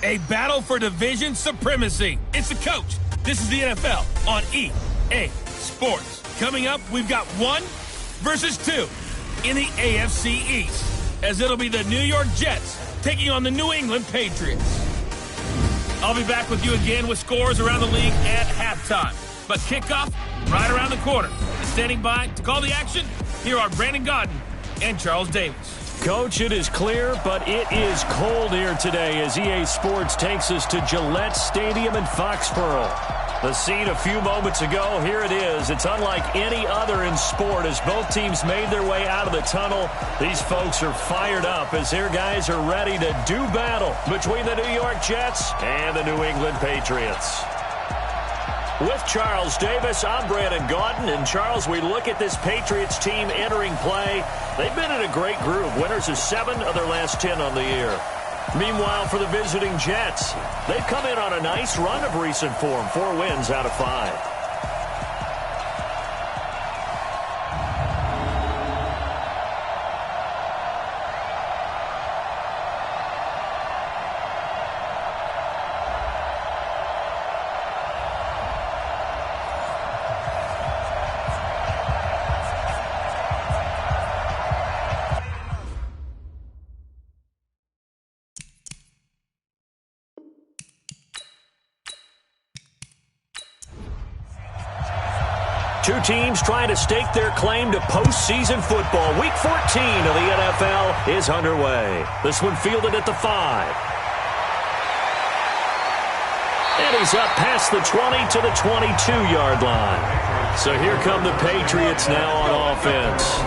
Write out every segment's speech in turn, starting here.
A battle for division supremacy. It's the coach. This is the NFL on EA Sports. Coming up, we've got 1 versus 2 in the AFC East, as it'll be the New York Jets taking on the New England Patriots. I'll be back with you again with scores around the league at halftime. But kickoff right around the corner. And standing by to call the action, here are Brandon Gaudin and Charles Davis. Coach, it is clear, but it is cold here today as EA Sports takes us to Gillette Stadium in Foxborough. The scene a few moments ago, here it is. It's unlike any other in sport as both teams made their way out of the tunnel. These folks are fired up as their guys are ready to do battle between the New York Jets and the New England Patriots. With Charles Davis, I'm Brandon Gaudin. And, Charles, we look at this Patriots team entering play. They've been in a great group. Winners of 7 of their last 10 on the year. Meanwhile, for the visiting Jets, they've come in on a nice run of recent form. 4 wins out of 5. Two teams trying to stake their claim to postseason football. Week 14 of the NFL is underway. This one fielded at the 5. And he's up past the 20 to the 22-yard line. So here come the Patriots now on offense.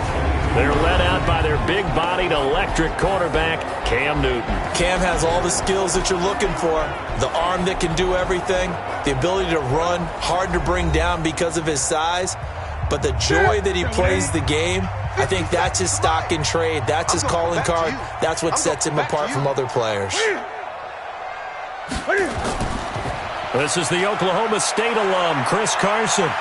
They're led out by their big-bodied electric quarterback, Cam Newton. Cam has all the skills that you're looking for. The arm that can do everything, the ability to run, hard to bring down because of his size, but the joy that he plays the game, I think that's his stock in trade. That's his calling card. That's what sets him apart from other players. This is the Oklahoma State alum, Chris Carson.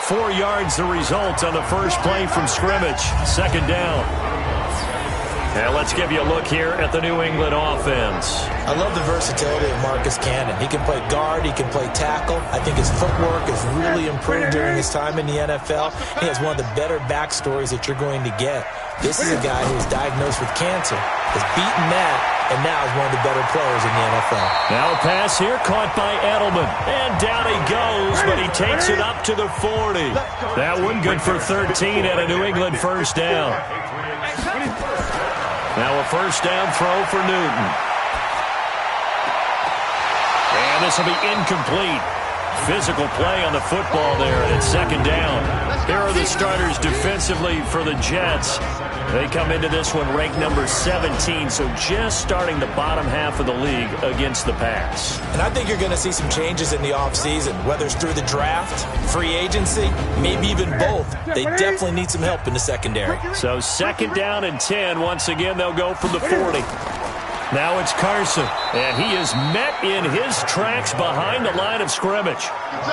4 yards the result on the first play from scrimmage. Second down. And let's give you a look here at the New England offense. I love the versatility of Marcus Cannon. He can play guard. He can play tackle. I think his footwork has really improved during his time in the NFL. He has one of the better backstories that you're going to get. This is a guy who was diagnosed with cancer, has beaten that, and now is one of the better players in the NFL. Now a pass here caught by Edelman. And down he goes, but he takes it up to the 40. That one good for 13 and a New England first down. Now a first down throw for Newton. And this will be incomplete. Physical play on the football there, and it's second down. Here are the starters defensively for the Jets. They come into this one ranked number 17, so just starting the bottom half of the league against the pass. And I think you're going to see some changes in the offseason, whether it's through the draft, free agency, maybe even both. They definitely need some help in the secondary. So second down and 10. Once again, they'll go from the 40. Now it's Carson, and he is met in his tracks behind the line of scrimmage.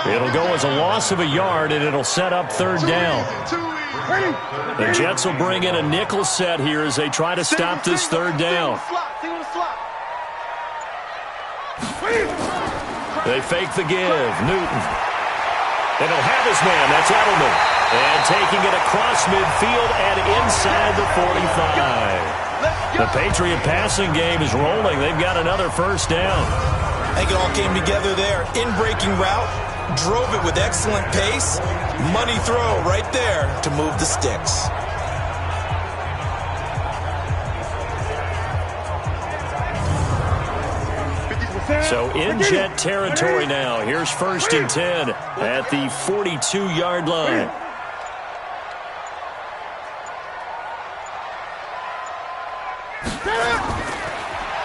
It'll go as a loss of a yard, and it'll set up third down. The Jets will bring in a nickel set here as they try to stop this third down. They fake the give. Newton. And he'll have his man. That's Edelman. And taking it across midfield and inside the 45. The Patriot passing game is rolling. They've got another first down. I think it all came together there. In-breaking route, drove it with excellent pace. Money throw right there to move the sticks. So in Jet territory now. Here's first and 10 at the 42-yard line.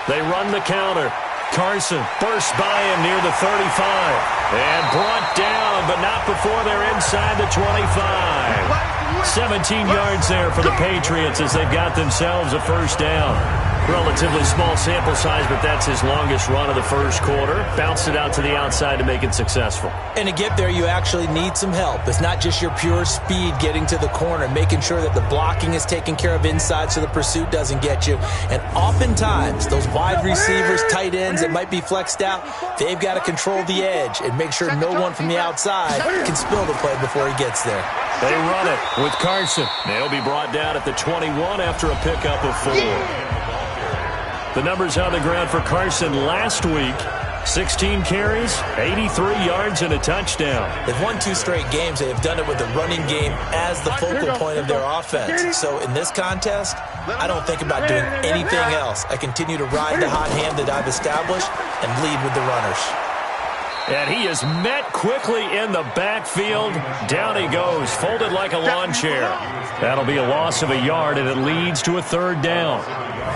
They run the counter. Carson bursts by him near the 35. And brought down, but not before they're inside the 25. 17 yards there for the Patriots as they've got themselves a first down. Relatively small sample size, but that's his longest run of the first quarter. Bounced it out to the outside to make it successful. And to get there, you actually need some help. It's not just your pure speed getting to the corner, making sure that the blocking is taken care of inside so the pursuit doesn't get you. And oftentimes, those wide receivers, tight ends that might be flexed out, they've got to control the edge and make sure no one from the outside can spill the play before he gets there. They run it with Carson. They'll be brought down at the 21 after a pickup of 4. The numbers on the ground for Carson last week: 16 carries, 83 yards, and a touchdown. They've won 2 straight games. They have done it with the running game as the focal point of their offense. So in this contest, I don't think about doing anything else. I continue to ride the hot hand that I've established and lead with the runners. And he is met quickly in the backfield. Down he goes, folded like a lawn chair. That'll be a loss of a yard, and it leads to a 3rd down.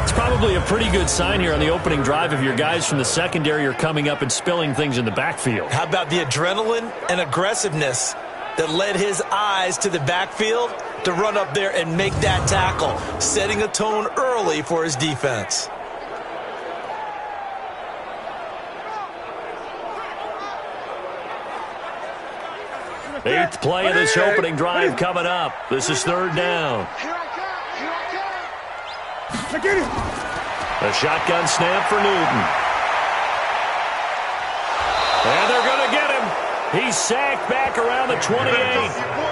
It's probably a pretty good sign here on the opening drive if your guys from the secondary are coming up and spilling things in the backfield. How about the adrenaline and aggressiveness that led his eyes to the backfield to run up there and make that tackle, setting a tone early for his defense. Eighth play of this opening drive coming up. This is 3rd down. A shotgun snap for Newton. And they're going to get him. He's sacked back around the 28.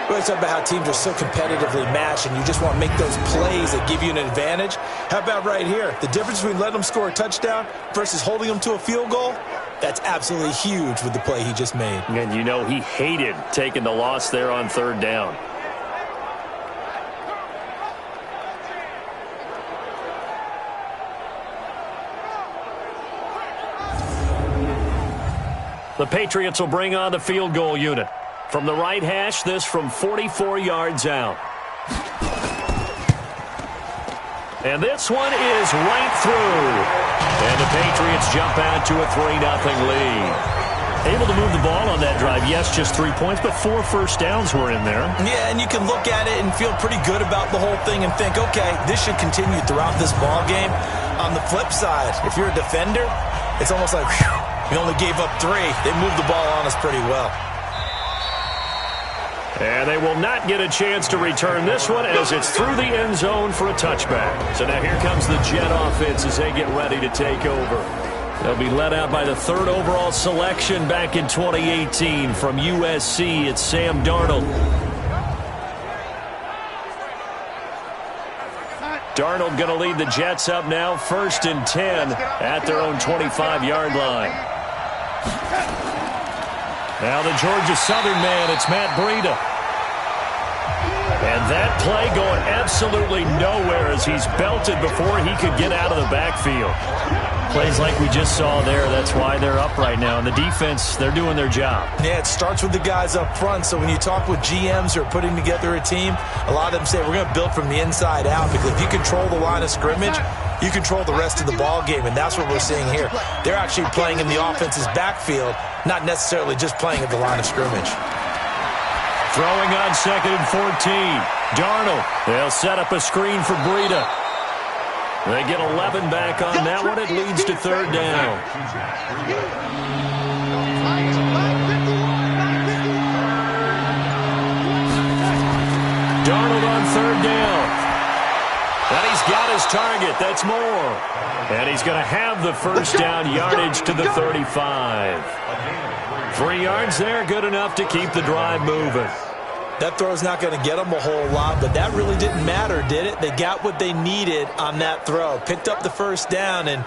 We always talk about how teams are so competitively matched and you just want to make those plays that give you an advantage. How about right here? The difference between letting them score a touchdown versus holding them to a field goal, that's absolutely huge with the play he just made. And you know he hated taking the loss there on 3rd down. The Patriots will bring on the field goal unit. From the right hash, this from 44 yards out. And this one is right through. And the Patriots jump out to a 3-0 lead. Able to move the ball on that drive. Yes, just 3 points, but 4 first downs were in there. Yeah, and you can look at it and feel pretty good about the whole thing and think, okay, this should continue throughout this ball game. On the flip side, if you're a defender, it's almost like, whew, we only gave up 3. They moved the ball on us pretty well. And they will not get a chance to return this one as it's through the end zone for a touchback. So now here comes the Jet offense as they get ready to take over. They'll be led out by the 3rd overall selection back in 2018 from USC. It's Sam Darnold. Darnold going to lead the Jets up now, 1st and 10 at their own 25-yard line. Now the Georgia Southern man, it's Matt Breida. And that play going absolutely nowhere as he's belted before he could get out of the backfield. Plays like we just saw there. That's why they're up right now. And the defense, they're doing their job. Yeah, it starts with the guys up front. So when you talk with GMs who are putting together a team, a lot of them say we're going to build from the inside out, because if you control the line of scrimmage, you control the rest of the ball game, and that's what we're seeing here. They're actually playing in the offense's backfield, not necessarily just playing at the line of scrimmage. Throwing on 2nd and 14. Darnold. They'll set up a screen for Breida. They get 11 back on that one. It leads to 3rd down. Darnold on 3rd down. And he's got his target. That's more. And he's going to have the first down yardage to the 35. 3 yards there, good enough to keep the drive moving. That throw's not going to get them a whole lot, but that really didn't matter, did it? They got what they needed on that throw. Picked up the first down, and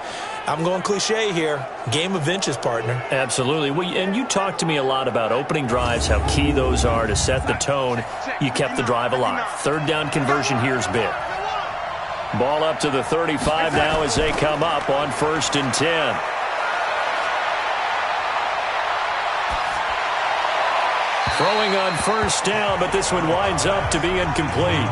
I'm going cliche here. Game of inches, partner. Absolutely. Well, and you talked to me a lot about opening drives, how key those are to set the tone. You kept the drive alive. 3rd down conversion here is big. Ball up to the 35 now as they come up on 1st and 10. Throwing on 1st down, but this one winds up to be incomplete.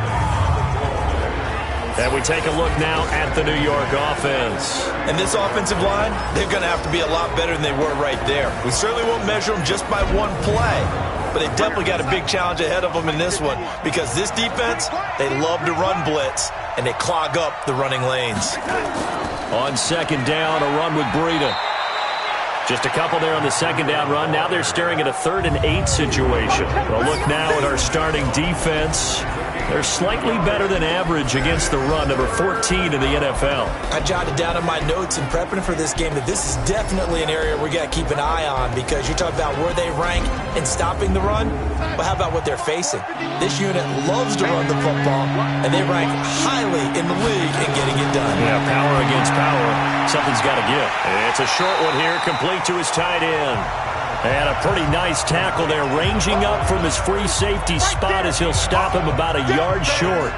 And we take a look now at the New York offense. And this offensive line, they're going to have to be a lot better than they were right there. We certainly won't measure them just by one play, but they definitely got a big challenge ahead of them in this one, because this defense, they love to run blitz, and they clog up the running lanes. On second down, a run with Breida. Just a couple there on the second down run. Now they're staring at a 3rd and 8 situation. Well, look now at our starting defense. They're slightly better than average against the run, number 14 in the NFL. I jotted down in my notes in prepping for this game that this is definitely an area we got to keep an eye on, because you're talking about where they rank in stopping the run. But how about what they're facing? This unit loves to run the football, and they rank highly in the league in getting it done. Yeah, power against power. Something's got to give. It's a short one here, complete to his tight end. And a pretty nice tackle there, ranging up from his free safety spot as he'll stop him about a yard short.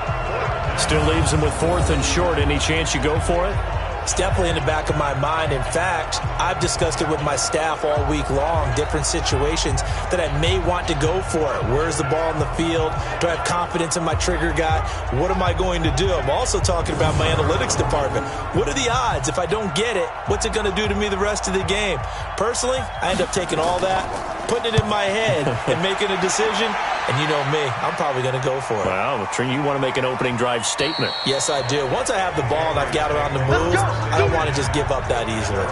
Still leaves him with 4th and short. Any chance you go for it? It's definitely in the back of my mind. In fact, I've discussed it with my staff all week long, different situations that I may want to go for it. Where's the ball in the field? Do I have confidence in my trigger guy? What am I going to do? I'm also talking about my analytics department. What are the odds? If I don't get it, what's it going to do to me the rest of the game? Personally, I end up taking all that, putting it in my head, and making a decision. And you know me, I'm probably going to go for it. Well, you want to make an opening drive statement. Yes, I do. Once I have the ball and I've got it on the move, I don't want to just give up that easily.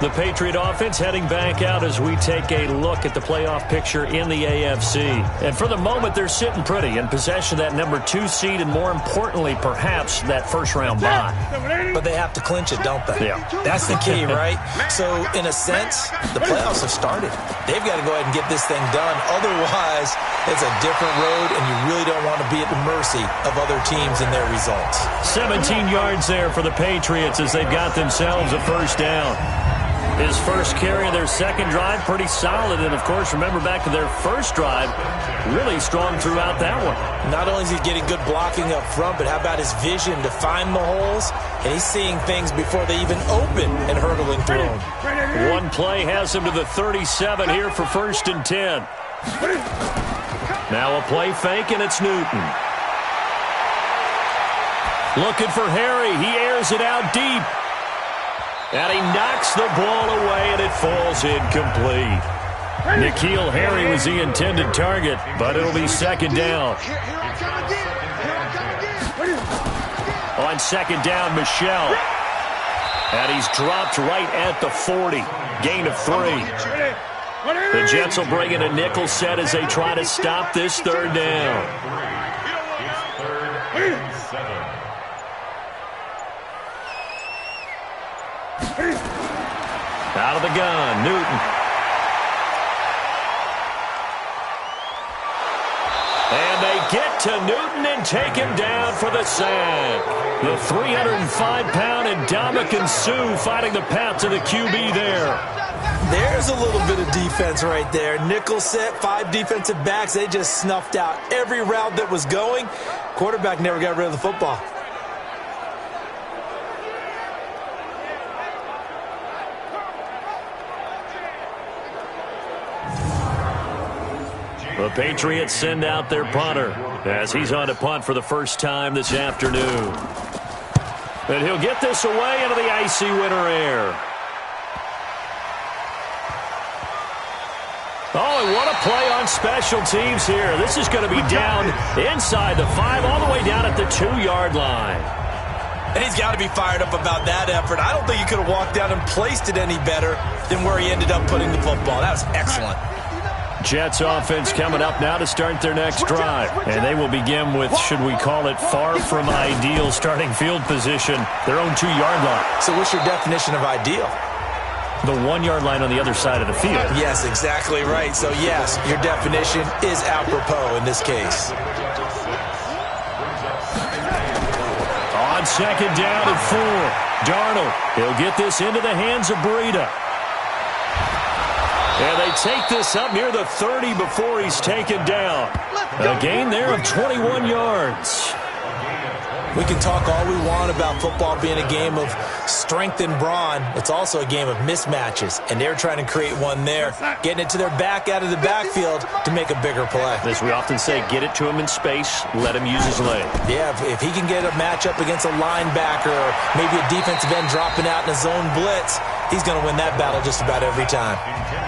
The Patriot offense heading back out as we take a look at the playoff picture in the AFC. And for the moment, they're sitting pretty in possession of that number 2 seed and, more importantly, perhaps that first-round bye. But they have to clinch it, don't they? Yeah. That's the key, right? So, in a sense, the playoffs have started. They've got to go ahead and get this thing done. Otherwise, it's a different road, and you really don't want to be at the mercy of other teams and their results. 17 yards there for the Patriots as they've got themselves a first down. His first carry of their second drive, pretty solid. And, of course, remember back to their first drive, really strong throughout that one. Not only is he getting good blocking up front, but how about his vision to find the holes? And he's seeing things before they even open and hurdling through them. One play has him to the 37 here for 1st and 10. Now a play fake, and it's Newton. Looking for Harry. He airs it out deep. And he knocks the ball away, and it falls incomplete. N'Keal Harry was the intended target, but it'll be second down. On second down, Michel. And he's dropped right at the 40. Gain of 3. The Jets will bring in a nickel set as they try to stop this third down. Out of the gun, Newton. And they get to Newton and take him down for the sack. The 305-pound Ndamukong Suh fighting the path to the QB there. There's a little bit of defense right there. Nickel set, 5 defensive backs. They just snuffed out every route that was going. Quarterback never got rid of the football. The Patriots send out their punter as he's on to punt for the first time this afternoon. And he'll get this away into the icy winter air. Oh, and what a play on special teams here. This is going to be down inside the 5, all the way down at the 2-yard line. And he's got to be fired up about that effort. I don't think he could have walked down and placed it any better than where he ended up putting the football. That was excellent. Jets offense coming up now to start their next drive. And they will begin with, should we call it, far from ideal starting field position, their own 2-yard line. So what's your definition of ideal? The 1-yard line on the other side of the field. Yes, exactly right. So, yes, your definition is apropos in this case. On second down and 4, Darnold. He'll get this into the hands of Breida. And they take this up near the 30 before he's taken down. A gain there of 21 yards. We can talk all we want about football being a game of strength and brawn. It's also a game of mismatches, and they're trying to create one there, getting it to their back out of the backfield to make a bigger play. As we often say, get it to him in space, let him use his leg. Yeah, if he can get a matchup against a linebacker or maybe a defensive end dropping out in a zone blitz, he's going to win that battle just about every time.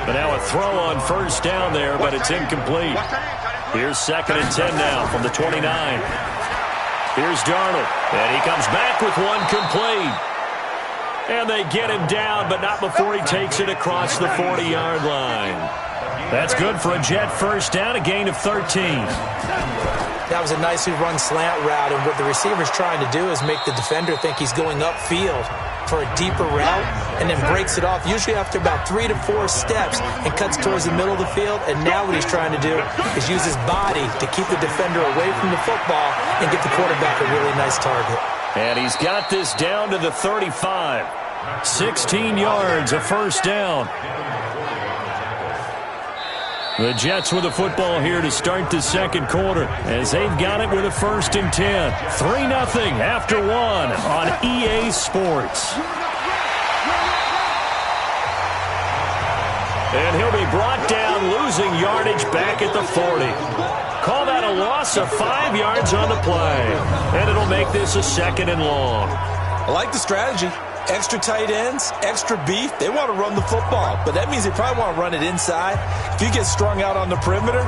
But now a throw on first down there, but it's incomplete. Here's 2nd and 10 now from the 29. Here's Darnold, and he comes back with one complete. And they get him down, but not before he takes it across the 40-yard line. That's good for a Jet first down, a gain of 13. That was a nicely run slant route, and what the receiver's trying to do is make the defender think he's going upfield for a deeper route, and then breaks it off, usually after about 3 to 4 steps, and cuts towards the middle of the field. And now what he's trying to do is use his body to keep the defender away from the football and get the quarterback a really nice target. And he's got this down to the 35. 16 yards, a first down. The Jets with the football here to start the second quarter as they've got it with a 1st and 10. 3-0 after 1 on EA Sports. And he'll be brought down, losing yardage back at the 40. Call that a loss of 5 yards on the play. And it'll make this a 2nd and long. I like the strategy. Extra tight ends, extra beef. They want to run the football, but that means they probably want to run it inside. If you get strung out on the perimeter,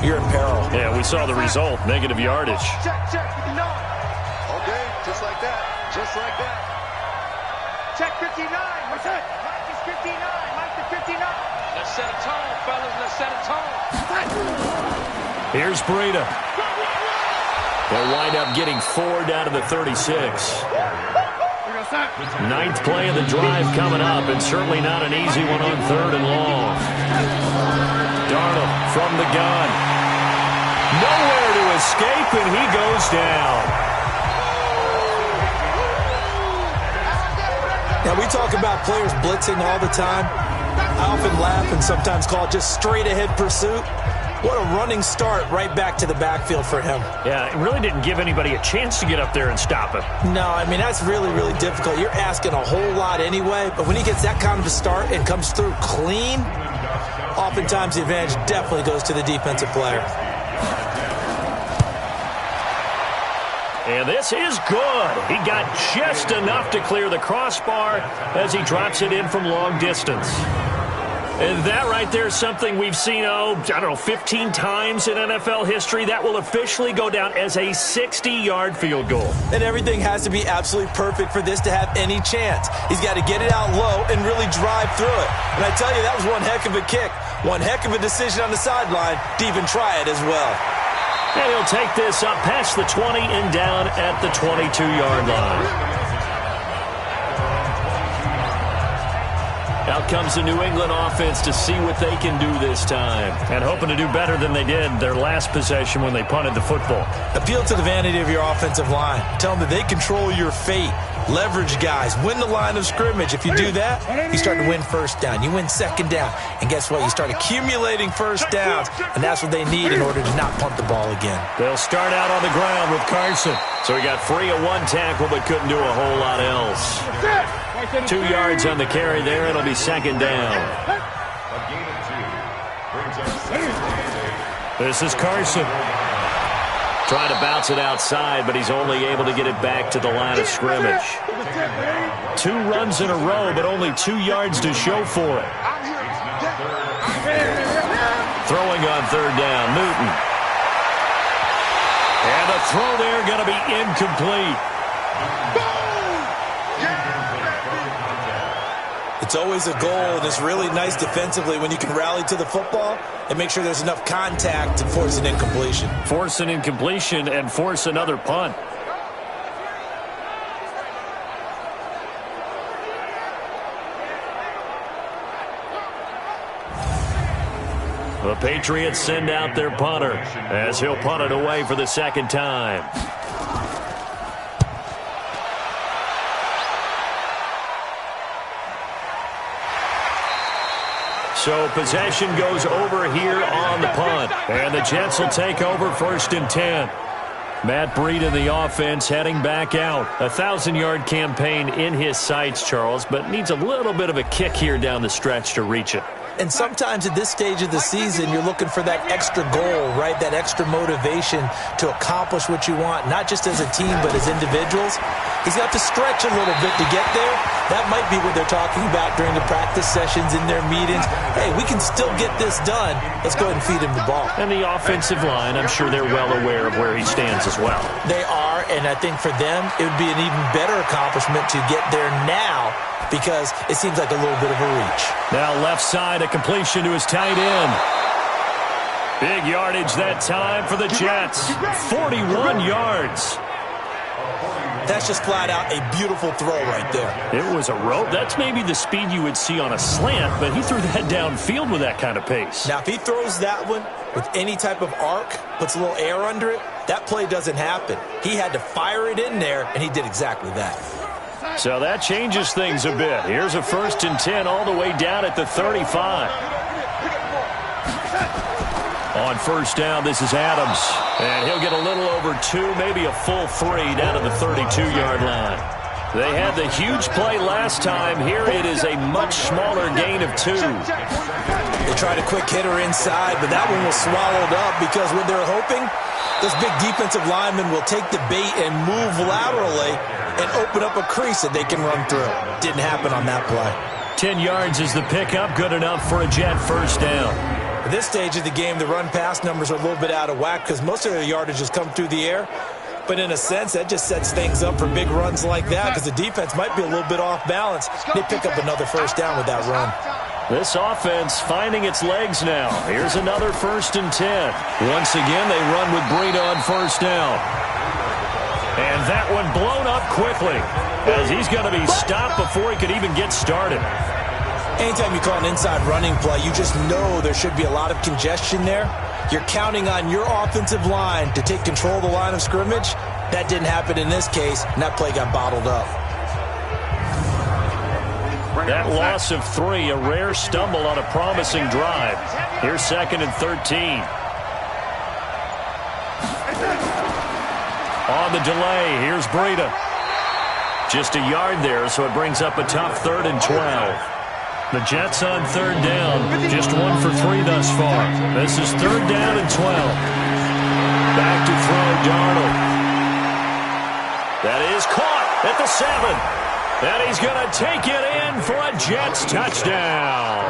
you're in peril. Yeah, we saw the result, negative yardage. Check, 59. Okay, just like that. Just like that. Check 59. What's that? Mike is 59. Mike to 59. Let's set a tone, fellas. Let's set a tone. Here's Breida. They'll wind up getting 4 down to the 36. 9th play of the drive coming up, and certainly not an easy one on 3rd and long. Darnold from the gun. Nowhere to escape, and he goes down. Now, we talk about players blitzing all the time. I often laugh and sometimes call it just straight-ahead pursuit. What a running start right back to the backfield for him. Yeah, it really didn't give anybody a chance to get up there and stop him. No, I mean, that's really, really difficult. You're asking a whole lot anyway, but when he gets that kind of a start and comes through clean, oftentimes the advantage definitely goes to the defensive player. And this is good. He got just enough to clear the crossbar as he drops it in from long distance. And that right there is something we've seen, 15 times in NFL history. That will officially go down as a 60-yard field goal. And everything has to be absolutely perfect for this to have any chance. He's got to get it out low and really drive through it. And I tell you, that was one heck of a kick. One heck of a decision on the sideline to even try it as well. And he'll take this up past the 20 and down at the 22-yard line. Out comes the New England offense to see what they can do this time. And hoping to do better than they did their last possession when they punted the football. Appeal to the vanity of your offensive line. Tell them that they control your fate. Leverage guys. Win the line of scrimmage. If you do that, you start to win first down. You win second down. And guess what? You start accumulating first downs. And that's what they need in order to not punt the ball again. They'll start out on the ground with Carson. So he got free of one tackle but couldn't do a whole lot else. 2 yards on the carry there. It'll be second down. This is Carson. Trying to bounce it outside, but he's only able to get it back to the line of scrimmage. 2 runs in a row, but only 2 yards to show for it. Throwing on third down, Newton. And the throw there going to be incomplete. It's always a goal, and it's really nice defensively when you can rally to the football and make sure there's enough contact to force an incompletion. Force an incompletion and force another punt. The Patriots send out their punter as he'll punt it away for the second time. So possession goes over here on the punt. And the Jets will take over 1st and 10. Matt Breida in the offense heading back out. A 1,000-yard campaign in his sights, Charles, but needs a little bit of a kick here down the stretch to reach it. And sometimes at this stage of the season, you're looking for that extra goal, right? That extra motivation to accomplish what you want, not just as a team, but as individuals. He's got to stretch a little bit to get there. That might be what they're talking about during the practice sessions in their meetings. Hey, we can still get this done. Let's go ahead and feed him the ball. And the offensive line, I'm sure they're well aware of where he stands as well. They are, and I think for them, it would be an even better accomplishment to get there now, because it seems like a little bit of a reach. Now left side, a completion to his tight end. Big yardage that time for the Jets. 41 yards. That's just flat out a beautiful throw right there. It was a rope. That's maybe the speed you would see on a slant, but he threw that downfield with that kind of pace. Now, if he throws that one with any type of arc, puts a little air under it, that play doesn't happen. He had to fire it in there, and he did exactly that. So that changes things a bit. Here's a 1st and 10 all the way down at the 35. On 1st down, this is Adams. And he'll get a little over 2, maybe a full 3 down to the 32-yard line. They had the huge play last time. Here it is a much smaller gain of 2. They tried a quick hitter inside, but that one was swallowed up because when they're hoping, those big defensive linemen will take the bait and move laterally and open up a crease that they can run through. Didn't happen on that play. 10 yards is the pickup, good enough for a Jet 1st down. At this stage of the game, the run-pass numbers are a little bit out of whack because most of their yardage has come through the air. But in a sense, that just sets things up for big runs like that because the defense might be a little bit off balance. They pick up another 1st down with that run. This offense finding its legs now. Here's another 1st and 10. Once again, they run with Breida on 1st down. And that one blown up quickly as he's going to be stopped before he could even get started. Anytime you call an inside running play, you just know there should be a lot of congestion there. You're counting on your offensive line to take control of the line of scrimmage. That didn't happen in this case, and that play got bottled up. That loss of 3, a rare stumble on a promising drive. Here's 2nd and 13. On the delay, here's Breida. Just a yard there, so it brings up a tough 3rd and 12. The Jets on 3rd down, just 1 for 3 thus far. This is 3rd down and 12. Back to throw, Darnold. That is caught at the 7. And he's going to take it in for a Jets touchdown.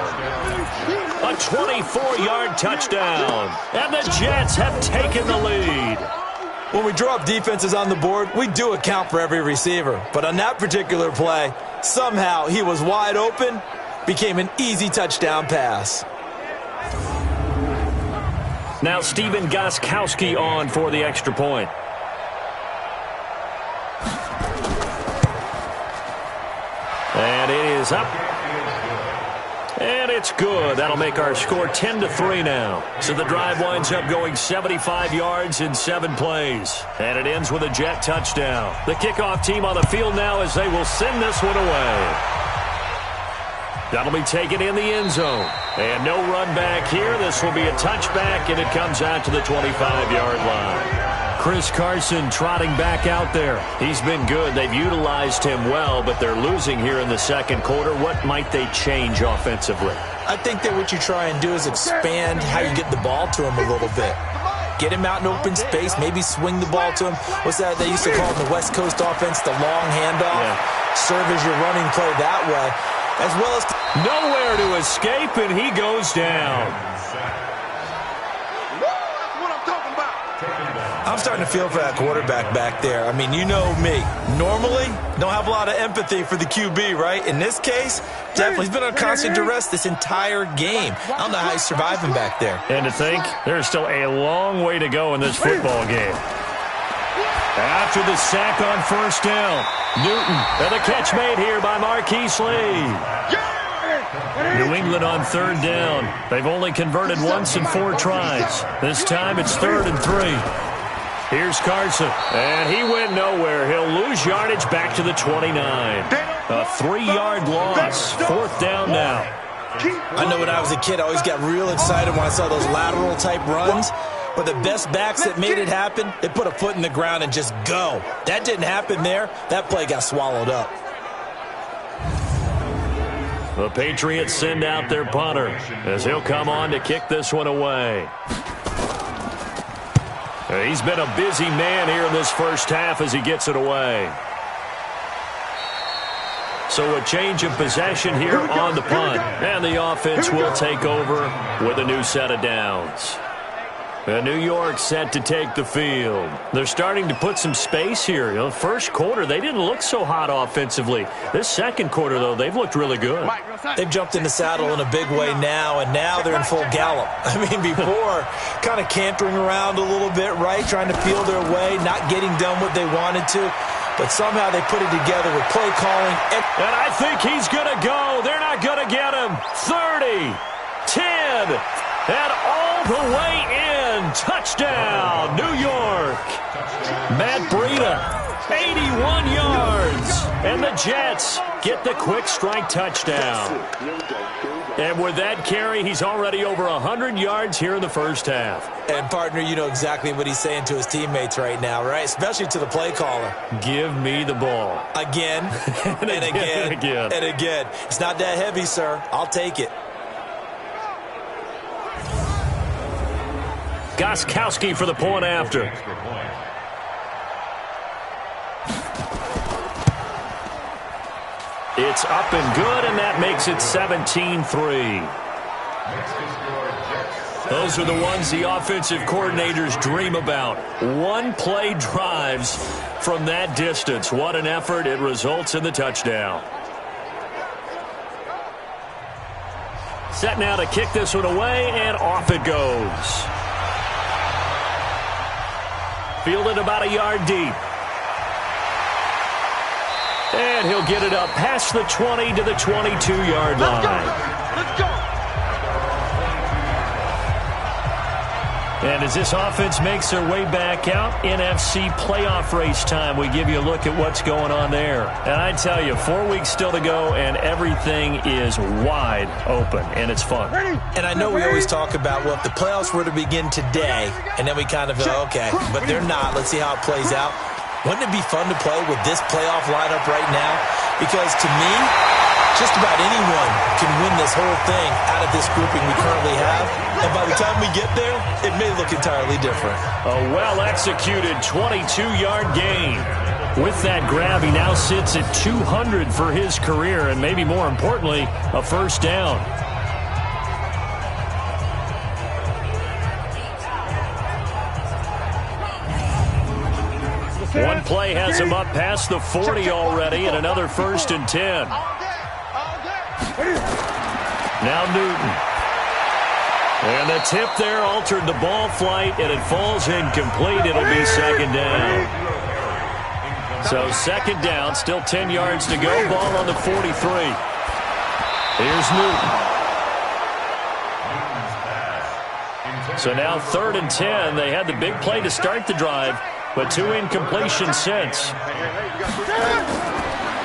A 24-yard touchdown. And the Jets have taken the lead. When we drop defenses on the board, we do account for every receiver. But on that particular play, somehow he was wide open, became an easy touchdown pass. Now Stephen Gostkowski on for the extra point. And it is up. And it's good. That'll make our score 10-3 now. So the drive winds up going 75 yards in 7 plays. And it ends with a Jet touchdown. The kickoff team on the field now as they will send this one away. That'll be taken in the end zone. And no run back here. This will be a touchback, and it comes out to the 25-yard line. Chris Carson trotting back out there. He's been good. They've utilized him well, but they're losing here in the 2nd quarter. What might they change offensively? I think that what you try and do is expand how you get the ball to him a little bit. Get him out in open space, maybe swing the ball to him. What's that they used to call in the West Coast offense, the long handoff? Yeah. Serve as your running play that way. As well as nowhere to escape, and he goes down. I'm starting to feel for that quarterback back there. I mean, you know me. Normally, don't have a lot of empathy for the QB, right? In this case, definitely. He's been on constant duress this entire game. I don't know how he's surviving back there. And to think, there's still a long way to go in this football game. After the sack on 1st down, Newton, and the catch made here by Marquise Lee. New England on 3rd down. They've only converted once in 4 tries. This time it's 3rd and 3. Here's Carson, and he went nowhere. He'll lose yardage back to the 29. A 3-yard loss. 4th down now. I know when I was a kid, I always got real excited when I saw those lateral-type runs. But the best backs that made it happen, they put a foot in the ground and just go. That didn't happen there. That play got swallowed up. The Patriots send out their punter as he'll come on to kick this one away. He's been a busy man here in this first half as he gets it away. So a change of possession here on the punt. And the offense will take over with a new set of downs. And New York set to take the field. They're starting to put some space here. The first quarter, they didn't look so hot offensively. This second quarter, though, they've looked really good. They've jumped in the saddle in a big way now, and now they're in full gallop. I mean, before, kind of cantering around a little bit, right? Trying to feel their way, not getting done what they wanted to. But somehow they put it together with play calling. And I think he's going to go. They're not going to get him. 30, 10, and all the way in. Touchdown, New York. Matt Breida, 81 yards. And the Jets get the quick strike touchdown. And with that carry, he's already over 100 yards here in the first half. And, partner, you know exactly what he's saying to his teammates right now, right? Especially to the play caller. Give me the ball. Again, and again, and again. It's not that heavy, sir. I'll take it. Gostkowski for the point after. It's up and good, and that makes it 17-3. Those are the ones the offensive coordinators dream about. One-play drives from that distance. What an effort. It results in the touchdown. Set now to kick this one away, and off it goes. Fielded about a yard deep. And he'll get it up past the 20 to the 22-yard line. Let's go. And as this offense makes their way back out, NFC playoff race time, we give you a look at what's going on there. And I tell you, 4 weeks still to go, and everything is wide open, and it's fun. And I know we always talk about, well, if the playoffs were to begin today, and then we kind of go, okay, but they're not. Let's see how it plays out. Wouldn't it be fun to play with this playoff lineup right now? Because to me, just about anyone can win this whole thing out of this grouping we currently have. And by the time we get there, it may look entirely different. A well-executed 22-yard gain. With that grab, he now sits at 200 for his career, and maybe more importantly, a first down. One play has him up past the 40 already, and another 1st and 10. Now Newton. And the tip there altered the ball flight, and it falls incomplete. It'll be second down. So second down, still 10 yards to go. Ball on the 43. Here's Newton. So now 3rd and 10. They had the big play to start the drive, but 2 incompletions since.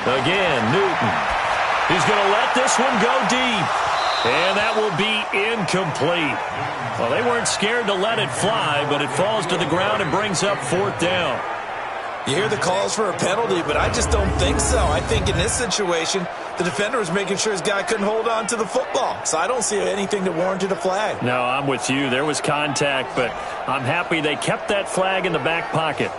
Again, Newton. He's going to let this one go deep. And that will be incomplete. Well, they weren't scared to let it fly, but it falls to the ground and brings up 4th down. You hear the calls for a penalty, but I just don't think so. I think in this situation, the defender was making sure his guy couldn't hold on to the football. So I don't see anything that warranted a flag. No, I'm with you. There was contact, but I'm happy they kept that flag in the back pocket.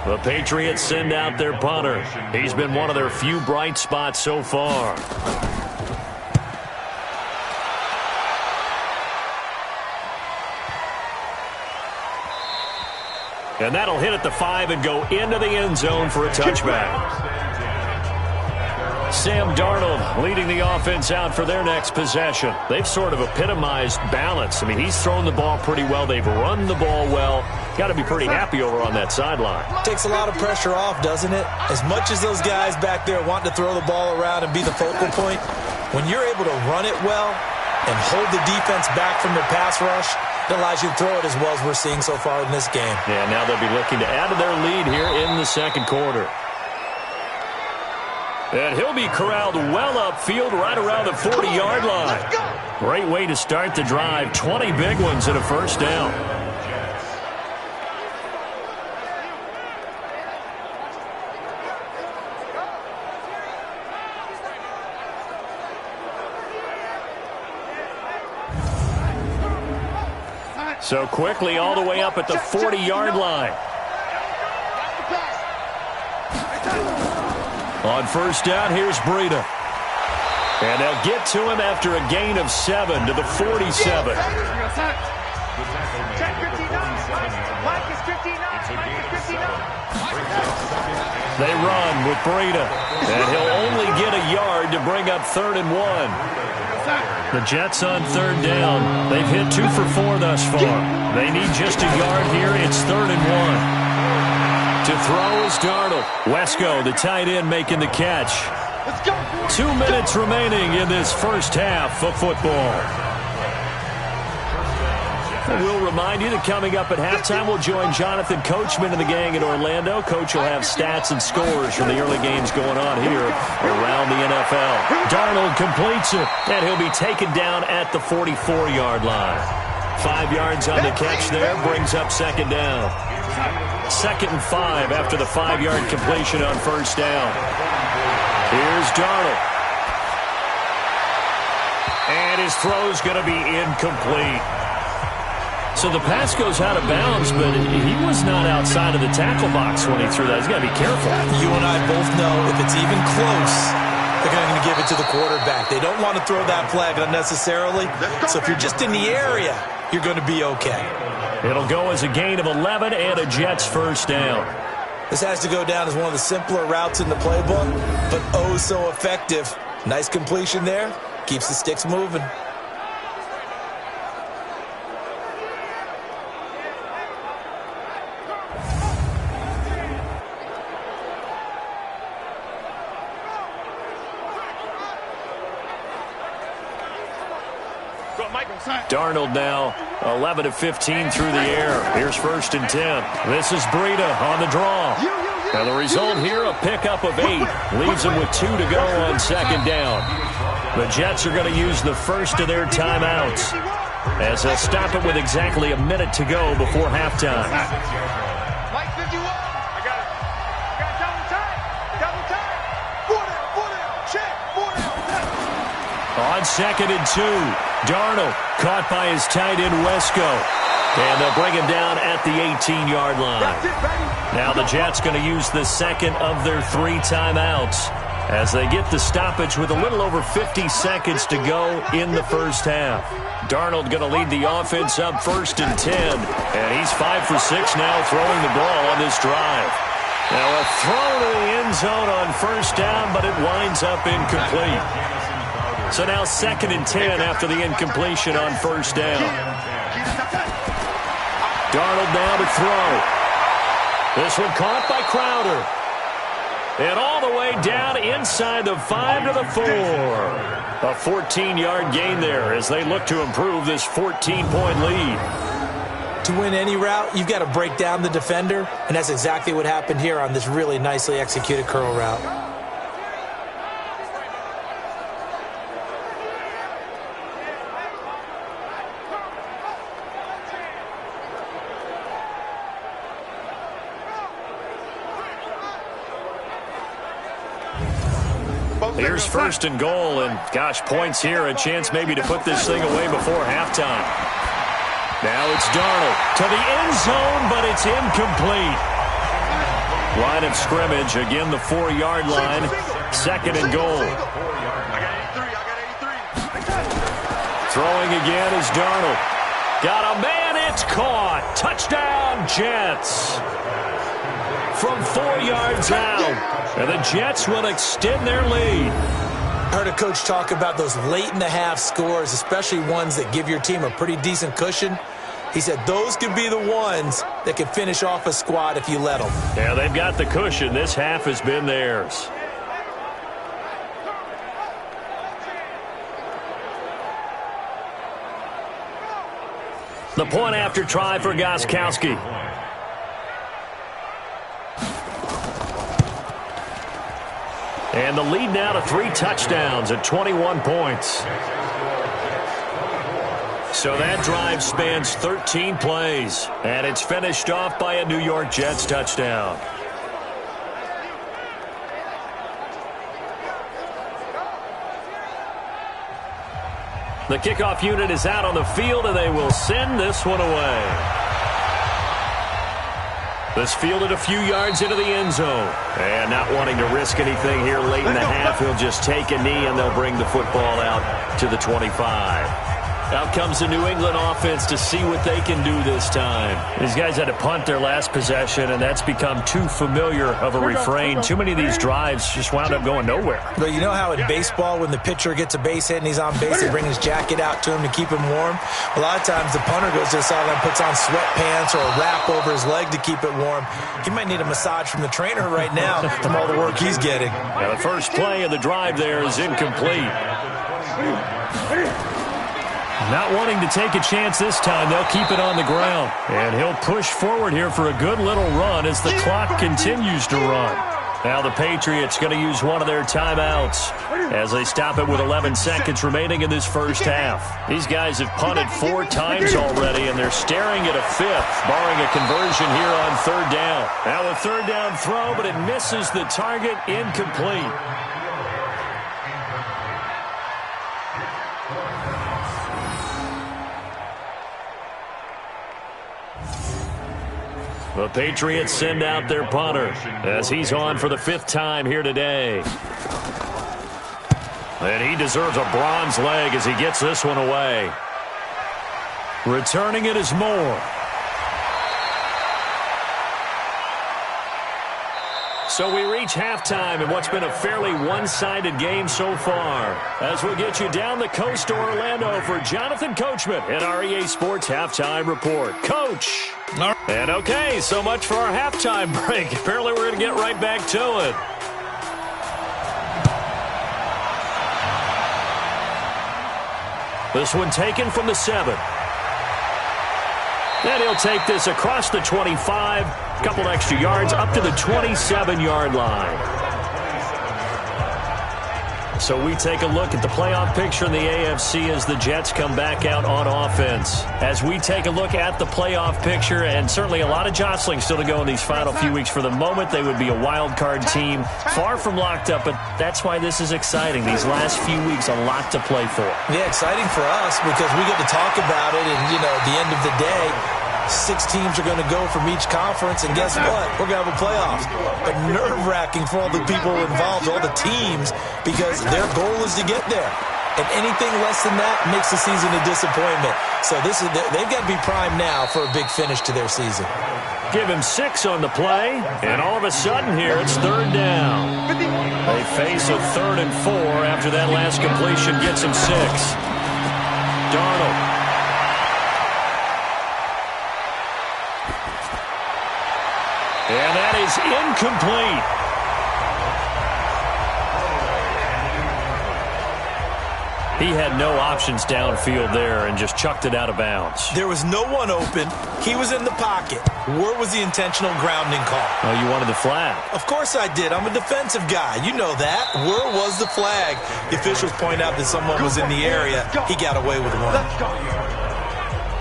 The Patriots send out their punter. He's been one of their few bright spots so far. And that'll hit at the 5 and go into the end zone for a touchback. Sam Darnold leading the offense out for their next possession. They've sort of epitomized balance. I mean, he's thrown the ball pretty well. They've run the ball well. Got to be pretty happy over on that sideline. Takes a lot of pressure off, doesn't it? As much as those guys back there want to throw the ball around and be the focal point, when you're able to run it well and hold the defense back from the pass rush, it allows you to throw it as well as we're seeing so far in this game. Yeah, now they'll be looking to add to their lead here in the second quarter. And he'll be corralled well upfield right around the 40-yard line. Great way to start the drive. 20 big ones and a first down. So quickly all the way up at the 40-yard line. On first down, here's Breida. And they'll get to him after a gain of 7 to the 47. They run with Breida. And he'll only get a yard to bring up 3rd and 1. The Jets on 3rd down. They've hit 2 for 4 thus far. They need just a yard here. It's 3rd and 1. To throw is Darnold. Wesco, the tight end, making the catch. 2 minutes remaining in this first half of football. We'll remind you that coming up at halftime, we'll join Jonathan Coachman and the gang in Orlando. Coach will have stats and scores from the early games going on here around the NFL. Darnold completes it, and he'll be taken down at the 44-yard line. 5 yards on the catch there, brings up 2nd down. 2nd and 5 after the 5-yard completion on first down. Here's Darnold. And his throw's going to be incomplete. So the pass goes out of bounds, but he was not outside of the tackle box when he threw that. He's got to be careful. You and I both know if it's even close, they're going to give it to the quarterback. They don't want to throw that flag unnecessarily. So if you're just in the area, you're going to be okay. It'll go as a gain of 11 and a Jets first down. This has to go down as one of the simpler routes in the playbook, but oh so effective. Nice completion there. Keeps the sticks moving. Darnold now 11 of 15 through the air. Here's 1st and 10. This is Breida on the draw. And the result here, a pickup of 8. Leaves him with 2 to go on 2nd down. The Jets are going to use the first of their timeouts as they'll stop it with exactly a minute to go before halftime. Mike 51. I got it. I got double time. Double time. 4 down. Check. 4 down. On 2nd and 2. Darnold caught by his tight end Wesco. And they'll bring him down at the 18-yard line. Now the Jets going to use the second of their 3 timeouts as they get the stoppage with a little over 50 seconds to go in the first half. Darnold going to lead the offense up 1st and 10. And he's 5 for 6 now throwing the ball on this drive. Now a throw to the end zone on first down, but it winds up incomplete. So now 2nd and 10 after the incompletion on first down. Darnold now to throw. This one caught by Crowder. And all the way down inside the 5 to the 4. A 14-yard gain there as they look to improve this 14-point lead. To win any route, you've got to break down the defender, and that's exactly what happened here on this really nicely executed curl route. Here's 1st and goal, and gosh, points here, a chance maybe to put this thing away before halftime. Now it's Darnold to the end zone, but it's incomplete. Line of scrimmage, again the 4-yard line, 2nd and goal. Throwing again is Darnold. Got a man, it's caught. Touchdown, Jets. From 4 yards out. And the Jets will extend their lead. Heard a coach talk about those late-in-the-half scores, especially ones that give your team a pretty decent cushion. He said those could be the ones that can finish off a squad if you let them. Yeah, they've got the cushion. This half has been theirs. The point after try for Gostkowski. And the lead now to 3 touchdowns at 21 points. So that drive spans 13 plays, and it's finished off by a New York Jets touchdown. The kickoff unit is out on the field, and they will send this one away. This fielded a few yards into the end zone. And not wanting to risk anything here late in the half, he'll just take a knee, and they'll bring the football out to the 25. Out comes the New England offense to see what they can do this time. These guys had to punt their last possession, and that's become too familiar of a refrain. Too many of these drives just wound up going nowhere. But you know how in baseball, when the pitcher gets a base hit and he's on base, they bring his jacket out to him to keep him warm? A lot of times the punter goes to the sideline, puts on sweatpants or a wrap over his leg to keep it warm. He might need a massage from the trainer right now from all the work he's getting. Now the first play of the drive there is incomplete. Not wanting to take a chance this time, they'll keep it on the ground. And he'll push forward here for a good little run as the clock continues to run. Now the Patriots going to use one of their timeouts as they stop it with 11 seconds remaining in this first half. These guys have punted 4 times already, and they're staring at a 5th, barring a conversion here on 3rd down. Now a 3rd down throw, but it misses the target, incomplete. The Patriots send out their punter as he's on for the 5th time here today. And he deserves a bronze leg as he gets this one away. Returning it is Moore. So we reach halftime in what's been a fairly one-sided game so far. As we'll get you down the coast to Orlando for Jonathan Coachman in our EA Sports Halftime Report. Coach! And okay, so much for our halftime break. Apparently we're going to get right back to it. This one taken from the 7. And he'll take this across the 25, a couple extra yards, up to the 27-yard line. So we take a look at the playoff picture in the AFC as the Jets come back out on offense. As we take a look at the playoff picture, and certainly a lot of jostling still to go in these final few weeks. For the moment, they would be a wild card team, far from locked up, but that's why this is exciting. These last few weeks, a lot to play for. Yeah, exciting for us because we get to talk about it, and, you know, at the end of the day, 6 teams are going to go from each conference, and guess what? We're going to have a playoffs. But nerve-wracking for all the people involved, all the teams, because their goal is to get there. And anything less than that makes the season a disappointment. So they've got to be primed now for a big finish to their season. Give him 6 on the play, and all of a sudden here it's 3rd down. They face a 3rd and 4 after that last completion gets him 6. Darnold. And that is incomplete. He had no options downfield there and just chucked it out of bounds. There was no one open. He was in the pocket. Where was the intentional grounding call? Oh, you wanted the flag. Of course I did. I'm a defensive guy. You know that. Where was the flag? The officials point out that someone was in the area. He got away with one. Let's go.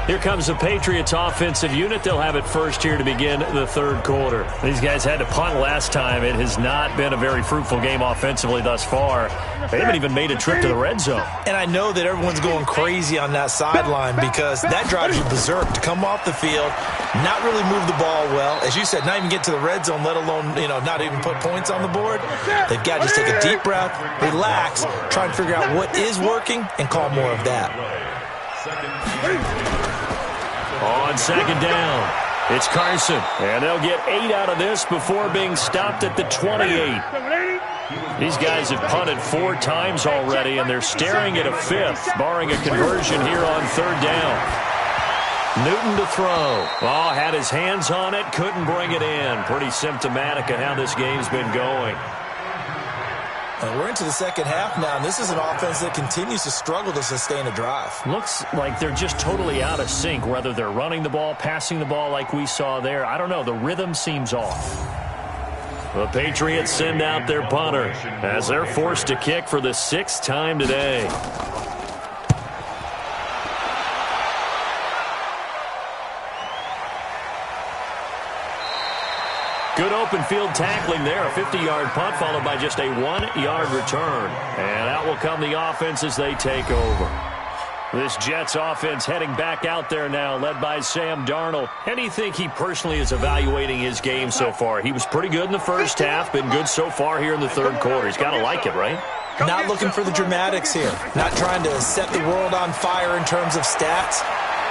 Here comes the Patriots offensive unit. They'll have it first here to begin the 3rd quarter. These guys had to punt last time. It has not been a very fruitful game offensively thus far. They haven't even made a trip to the red zone. And I know that everyone's going crazy on that sideline because that drives you berserk to come off the field, not really move the ball well. As you said, not even get to the red zone, let alone, not even put points on the board. They've got to just take a deep breath, relax, try and figure out what is working, and call more of that. On 2nd down, it's Carson, and they'll get 8 out of this before being stopped at the 28. These guys have punted 4 times already, and they're staring at a 5th, barring a conversion here on 3rd down. Newton to throw. Oh, had his hands on it, couldn't bring it in. Pretty symptomatic of how this game's been going. We're into the second half now, and this is an offense that continues to struggle to sustain a drive. Looks like they're just totally out of sync, whether they're running the ball, passing the ball like we saw there. I don't know. The rhythm seems off. The Patriots send out their punter as they're forced to kick for the 6th time today. Good open field tackling there. A 50-yard punt followed by just a 1-yard return. And out will come the offense as they take over. This Jets offense heading back out there now, led by Sam Darnold. How do you think he personally is evaluating his game so far? He was pretty good in the first half, been good so far here in the third quarter. He's got to like it, right? Not looking for the dramatics here. Not trying to set the world on fire in terms of stats.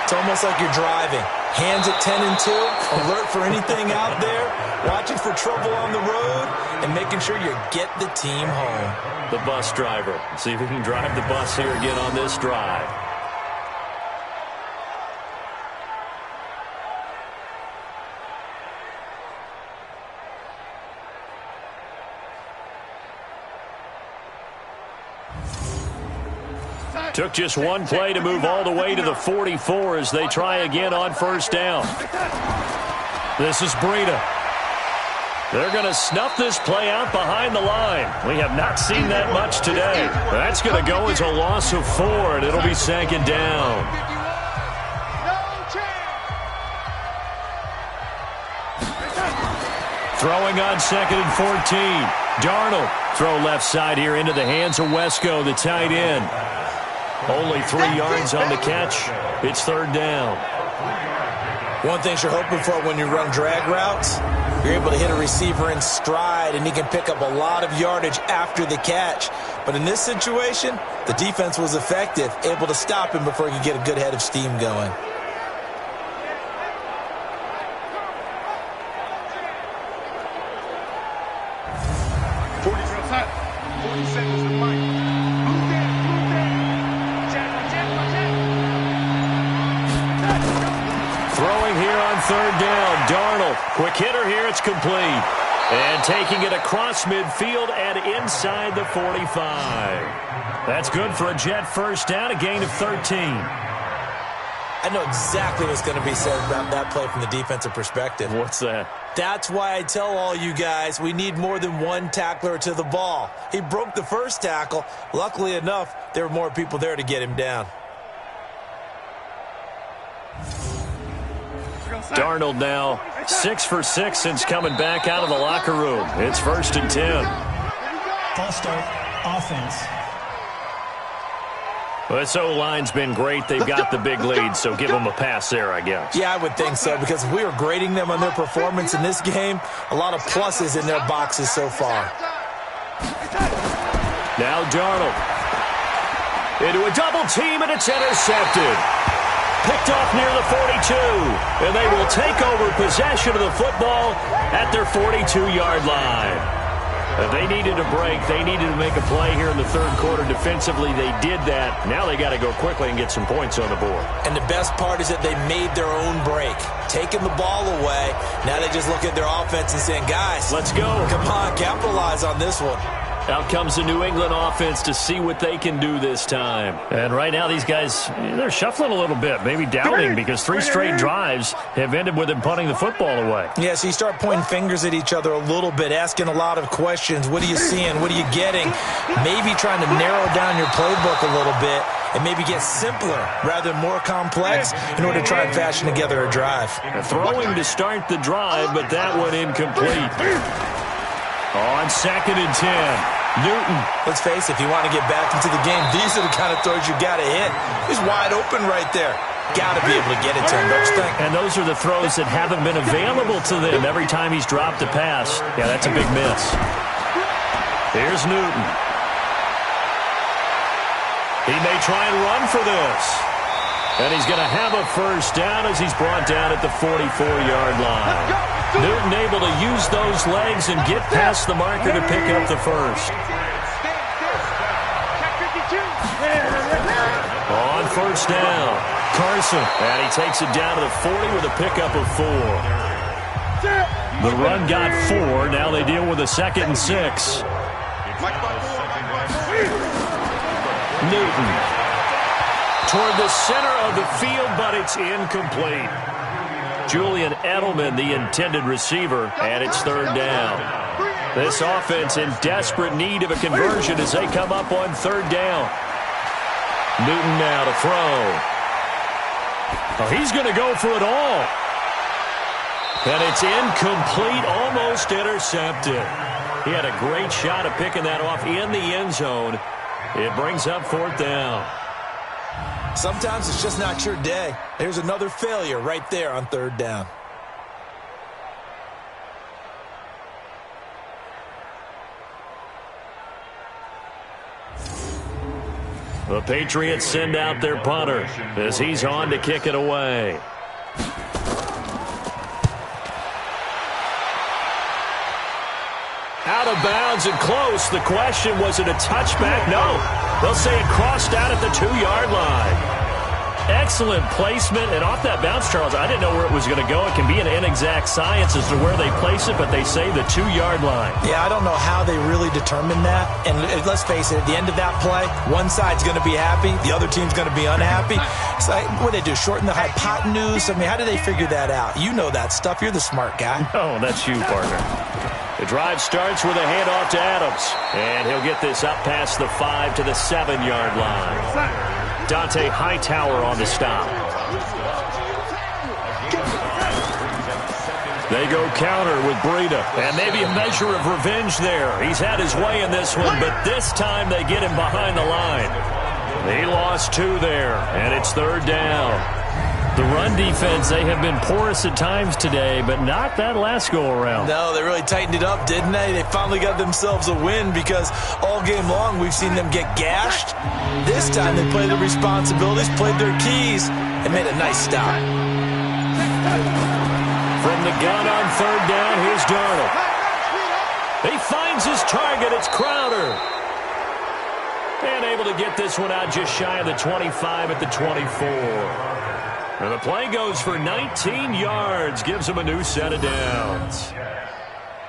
It's almost like you're driving. Hands at 10 and 2, alert for anything out there, watching for trouble on the road, and making sure you get the team home. The bus driver. See if he can drive the bus here again on this drive. Took just one play to move all the way to the 44 as they try again on first down. This is Breida. They're going to snuff this play out behind the line. We have not seen that much today. That's going to go as a loss of 4, and it'll be second down. Throwing on 2nd and 14. Darnold. Throw left side here into the hands of Wesco, the tight end. Only 3 yards on the catch. It's third down. One thing you're hoping for when you run drag routes, you're able to hit a receiver in stride, and he can pick up a lot of yardage after the catch. But in this situation, the defense was effective, able to stop him before he could get a good head of steam going. Third down, Darnold. Quick hitter here, it's complete. And taking it across midfield and inside the 45. That's good for a Jet first down, a gain of 13. I know exactly what's going to be said about that play from the defensive perspective. What's that? That's why I tell all you guys we need more than one tackler to the ball. He broke the first tackle. Luckily enough, there were more people there to get him down. Darnold now 6 for 6 since coming back out of the locker room. It's 1st and 10. False start, offense. Well, this O-line's been great. They've got the big lead, so give them a pass there, I guess. Yeah, I would think so, because if we were grading them on their performance in this game, a lot of pluses in their boxes so far. Now Darnold. Into a double team, and it's intercepted. Picked off near the 42, and they will take over possession of the football at their 42-yard line. They needed a break. They needed to make a play here in the third quarter. Defensively, they did that. Now they got to go quickly and get some points on the board. And the best part is that they made their own break, taking the ball away. Now they just look at their offense and saying, guys, let's go. Come on, capitalize on this one. Out comes the New England offense to see what they can do this time. And right now these guys, they're shuffling a little bit, maybe doubting, because 3 straight drives have ended with them punting the football away. Yeah, so you start pointing fingers at each other a little bit, asking a lot of questions. What are you seeing? What are you getting? Maybe trying to narrow down your playbook a little bit and maybe get simpler rather than more complex in order to try and fashion together a drive. Throwing to start the drive, but that one incomplete. On 2nd and 10. Newton. Let's face it, if you want to get back into the game, these are the kind of throws you got to hit. He's wide open right there. Got to be able to get it to him, don't you think? And those are the throws that haven't been available to them every time he's dropped a pass. Yeah, that's a big miss. Here's Newton. He may try and run for this. And he's going to have a first down as he's brought down at the 44-yard line. Newton able to use those legs and get past the marker to pick up the first. On first down, Carson. And he takes it down to the 40 with a pickup of 4. The run got 4. Now they deal with a 2nd and 6. Newton. Toward the center of the field, but it's incomplete. Julian Edelman, the intended receiver, and it's third down. This offense in desperate need of a conversion as they come up on third down. Newton now to throw. Oh, he's going to go for it all. And it's incomplete, almost intercepted. He had a great shot at picking that off in the end zone. It brings up fourth down. Sometimes it's just not your day. There's another failure right there on third down. The Patriots send out their punter as he's on to kick it away. Out of bounds and close. The question, was it a touchback? No. They'll say it crossed out at the 2-yard line. Excellent placement. And off that bounce, Charles, I didn't know where it was going to go. It can be an inexact science as to where they place it, but they say the 2-yard line. Yeah, I don't know how they really determined that. And let's face it, at the end of that play, one side's going to be happy, the other team's going to be unhappy. It's like, what do they do, shorten the hypotenuse? I mean, how do they figure that out? You know that stuff. You're the smart guy. Oh, that's you, partner. The drive starts with a handoff to Adams. And he'll get this up past the 5 to the 7-yard line. Dante Hightower on the stop. They go counter with Breida. And maybe a measure of revenge there. He's had his way in this one, but this time they get him behind the line. He lost 2 there, and it's third down. The run defense, they have been porous at times today, but not that last go-around. No, they really tightened it up, didn't they? They finally got themselves a win because all game long we've seen them get gashed. This time they played their responsibilities, played their keys, and made a nice stop. From the gun on third down, here's Darnold. He finds his target. It's Crowder. And able to get this one out just shy of the 25 at the 24. And the play goes for 19 yards, gives him a new set of downs.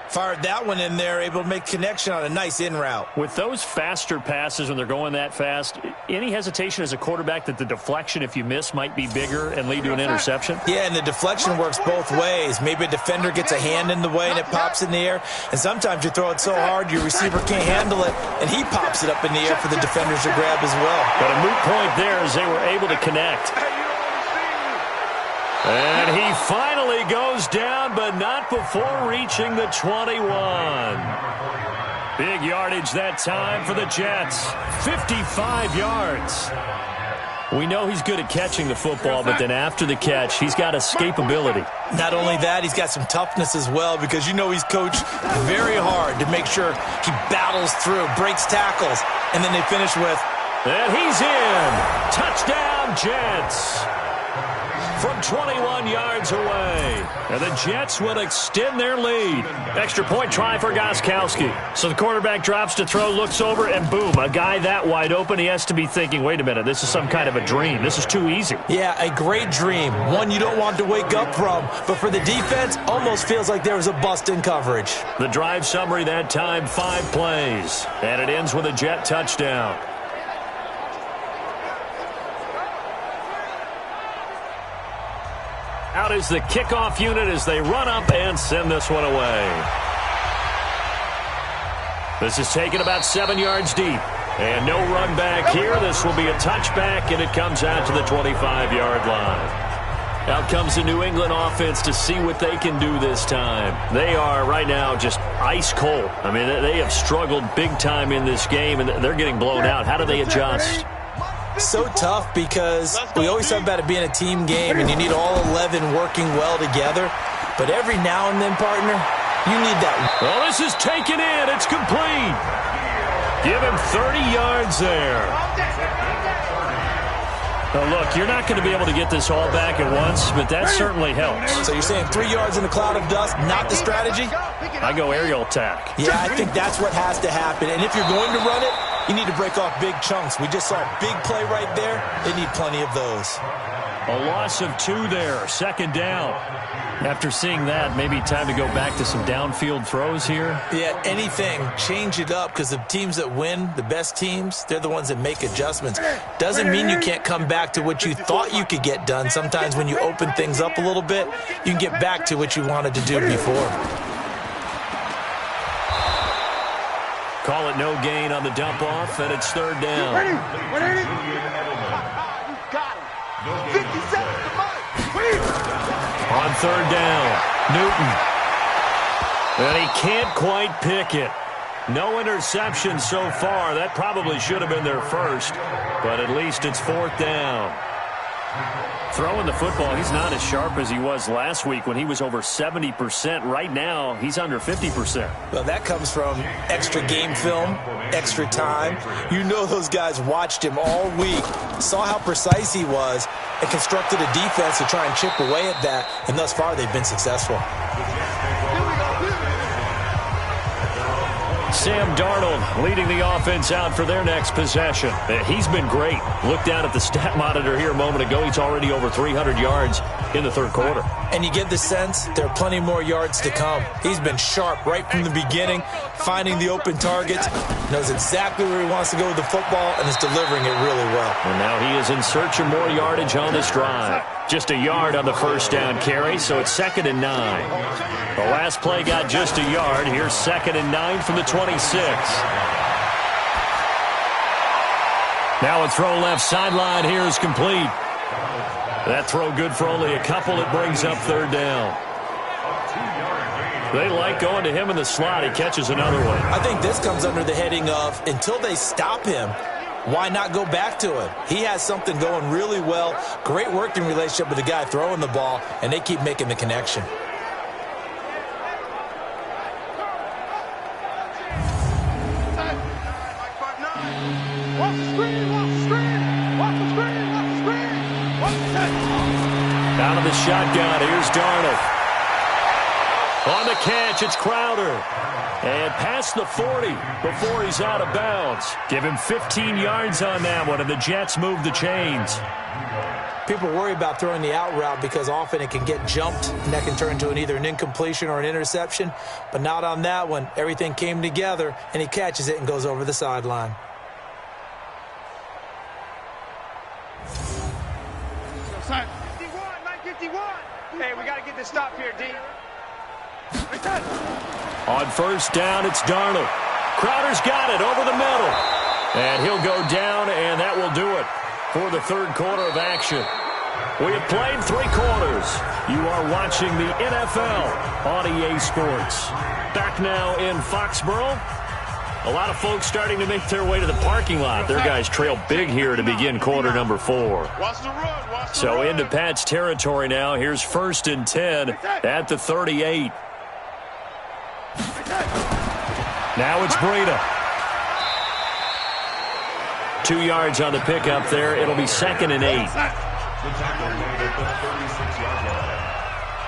Fired that one in there, able to make connection on a nice in route. With those faster passes when they're going that fast, any hesitation as a quarterback that the deflection, if you miss, might be bigger and lead to an interception? Yeah, and the deflection works both ways. Maybe a defender gets a hand in the way and it pops in the air. And sometimes you throw it so hard your receiver can't handle it, and he pops it up in the air for the defenders to grab as well. But a moot point there as they were able to connect. And he finally goes down, but not before reaching the 21. Big yardage that time for the Jets. 55 yards. We know he's good at catching the football, but then after the catch, he's got escapability. Not only that, he's got some toughness as well, because you know he's coached very hard to make sure he battles through, breaks tackles, and then they finish with... And he's in. Touchdown, Jets. From 21 yards away. And the Jets will extend their lead. Extra point try for Gostkowski. So the quarterback drops to throw, looks over, and boom, a guy that wide open. He has to be thinking, wait a minute, this is some kind of a dream. This is too easy. Yeah, a great dream. One you don't want to wake up from. But for the defense, almost feels like there was a bust in coverage. The drive summary that time, 5 plays. And it ends with a Jet touchdown. Out is the kickoff unit as they run up and send this one away. This is taken about 7 yards deep. And no run back here. This will be a touchback, and it comes out to the 25-yard line. Out comes the New England offense to see what they can do this time. They are right now just ice cold. I mean, they have struggled big time in this game, and they're getting blown out. How do they adjust? So tough because we always talk about it being a team game and you need all 11 working well together. But every now and then, partner, you need that. Well, this is taken in. It's complete. Give him 30 yards there. Now, look, you're not going to be able to get this all back at once, but that certainly helps. So you're saying 3 yards in a cloud of dust, not the strategy? I go aerial attack. Yeah, I think that's what has to happen. And if you're going to run it, you need to break off big chunks. We just saw a big play right there. They need plenty of those. A loss of 2 there, second down. After seeing that, maybe time to go back to some downfield throws here. Yeah, anything. Change it up, because the teams that win, the best teams, they're the ones that make adjustments. Doesn't mean you can't come back to what you thought you could get done. Sometimes when you open things up a little bit, you can get back to what you wanted to do before. Call it no gain on the dump off, and it's third down. Ready? You got him. 50 seconds to mine. On third down, Newton. And he can't quite pick it. No interception so far. That probably should have been their first, but at least it's fourth down. Throwing the football, he's not as sharp as he was last week when he was over 70%. Right now, he's under 50%. Well, that comes from extra game film, extra time. You know those guys watched him all week, saw how precise he was, and constructed a defense to try and chip away at that, and thus far they've been successful. Sam Darnold leading the offense out for their next possession. He's been great. Look down at the stat monitor here a moment ago. He's already over 300 yards in the third quarter. And you get the sense there are plenty more yards to come. He's been sharp right from the beginning, finding the open targets, knows exactly where he wants to go with the football, and is delivering it really well. And now he is in search of more yardage on this drive. Just a yard on the first down carry, so it's 2nd and 9. The last play got just a yard. Here's 2nd and 9 from the 26. Now a throw left sideline here is complete. That throw good for only a couple. It brings up third down. They like going to him in the slot. He catches another one. I think this comes under the heading of until they stop him, why not go back to him? He has something going really well. Great working relationship with the guy throwing the ball, and they keep making the connection. Out of the shotgun, here's Darnold. On the catch, it's Crowder. And past the 40 before he's out of bounds. Give him 15 yards on that one, and the Jets move the chains. People worry about throwing the out route because often it can get jumped, and that can turn into either an incompletion or an interception. But not on that one. Everything came together, and he catches it and goes over the sideline. Hey, we got to get this stop here, D. On first down, it's Darnold. Crowder's got it over the middle. And he'll go down, and that will do it for the third quarter of action. We have played 3 quarters. You are watching the NFL on EA Sports. Back now in Foxborough. A lot of folks starting to make their way to the parking lot. Their guys trail big here to begin quarter number 4. So into Pat's territory now. Here's 1st and 10 at the 38. Now it's Breida. 2 yards on the pickup there. It'll be 2nd and 8. The tackle made at the 36-yard line.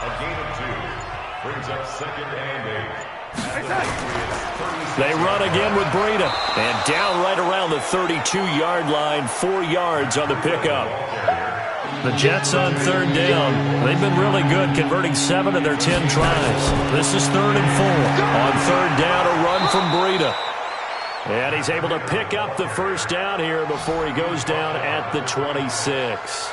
A gain of 2 brings up 2nd and 8. They run again with Breida. And down right around the 32-yard line. 4 yards on the pickup. The Jets on third down. They've been really good, converting 7 of their 10 tries. This is 3rd and 4. On third down, a run from Breida. And he's able to pick up the first down here before he goes down at the 26.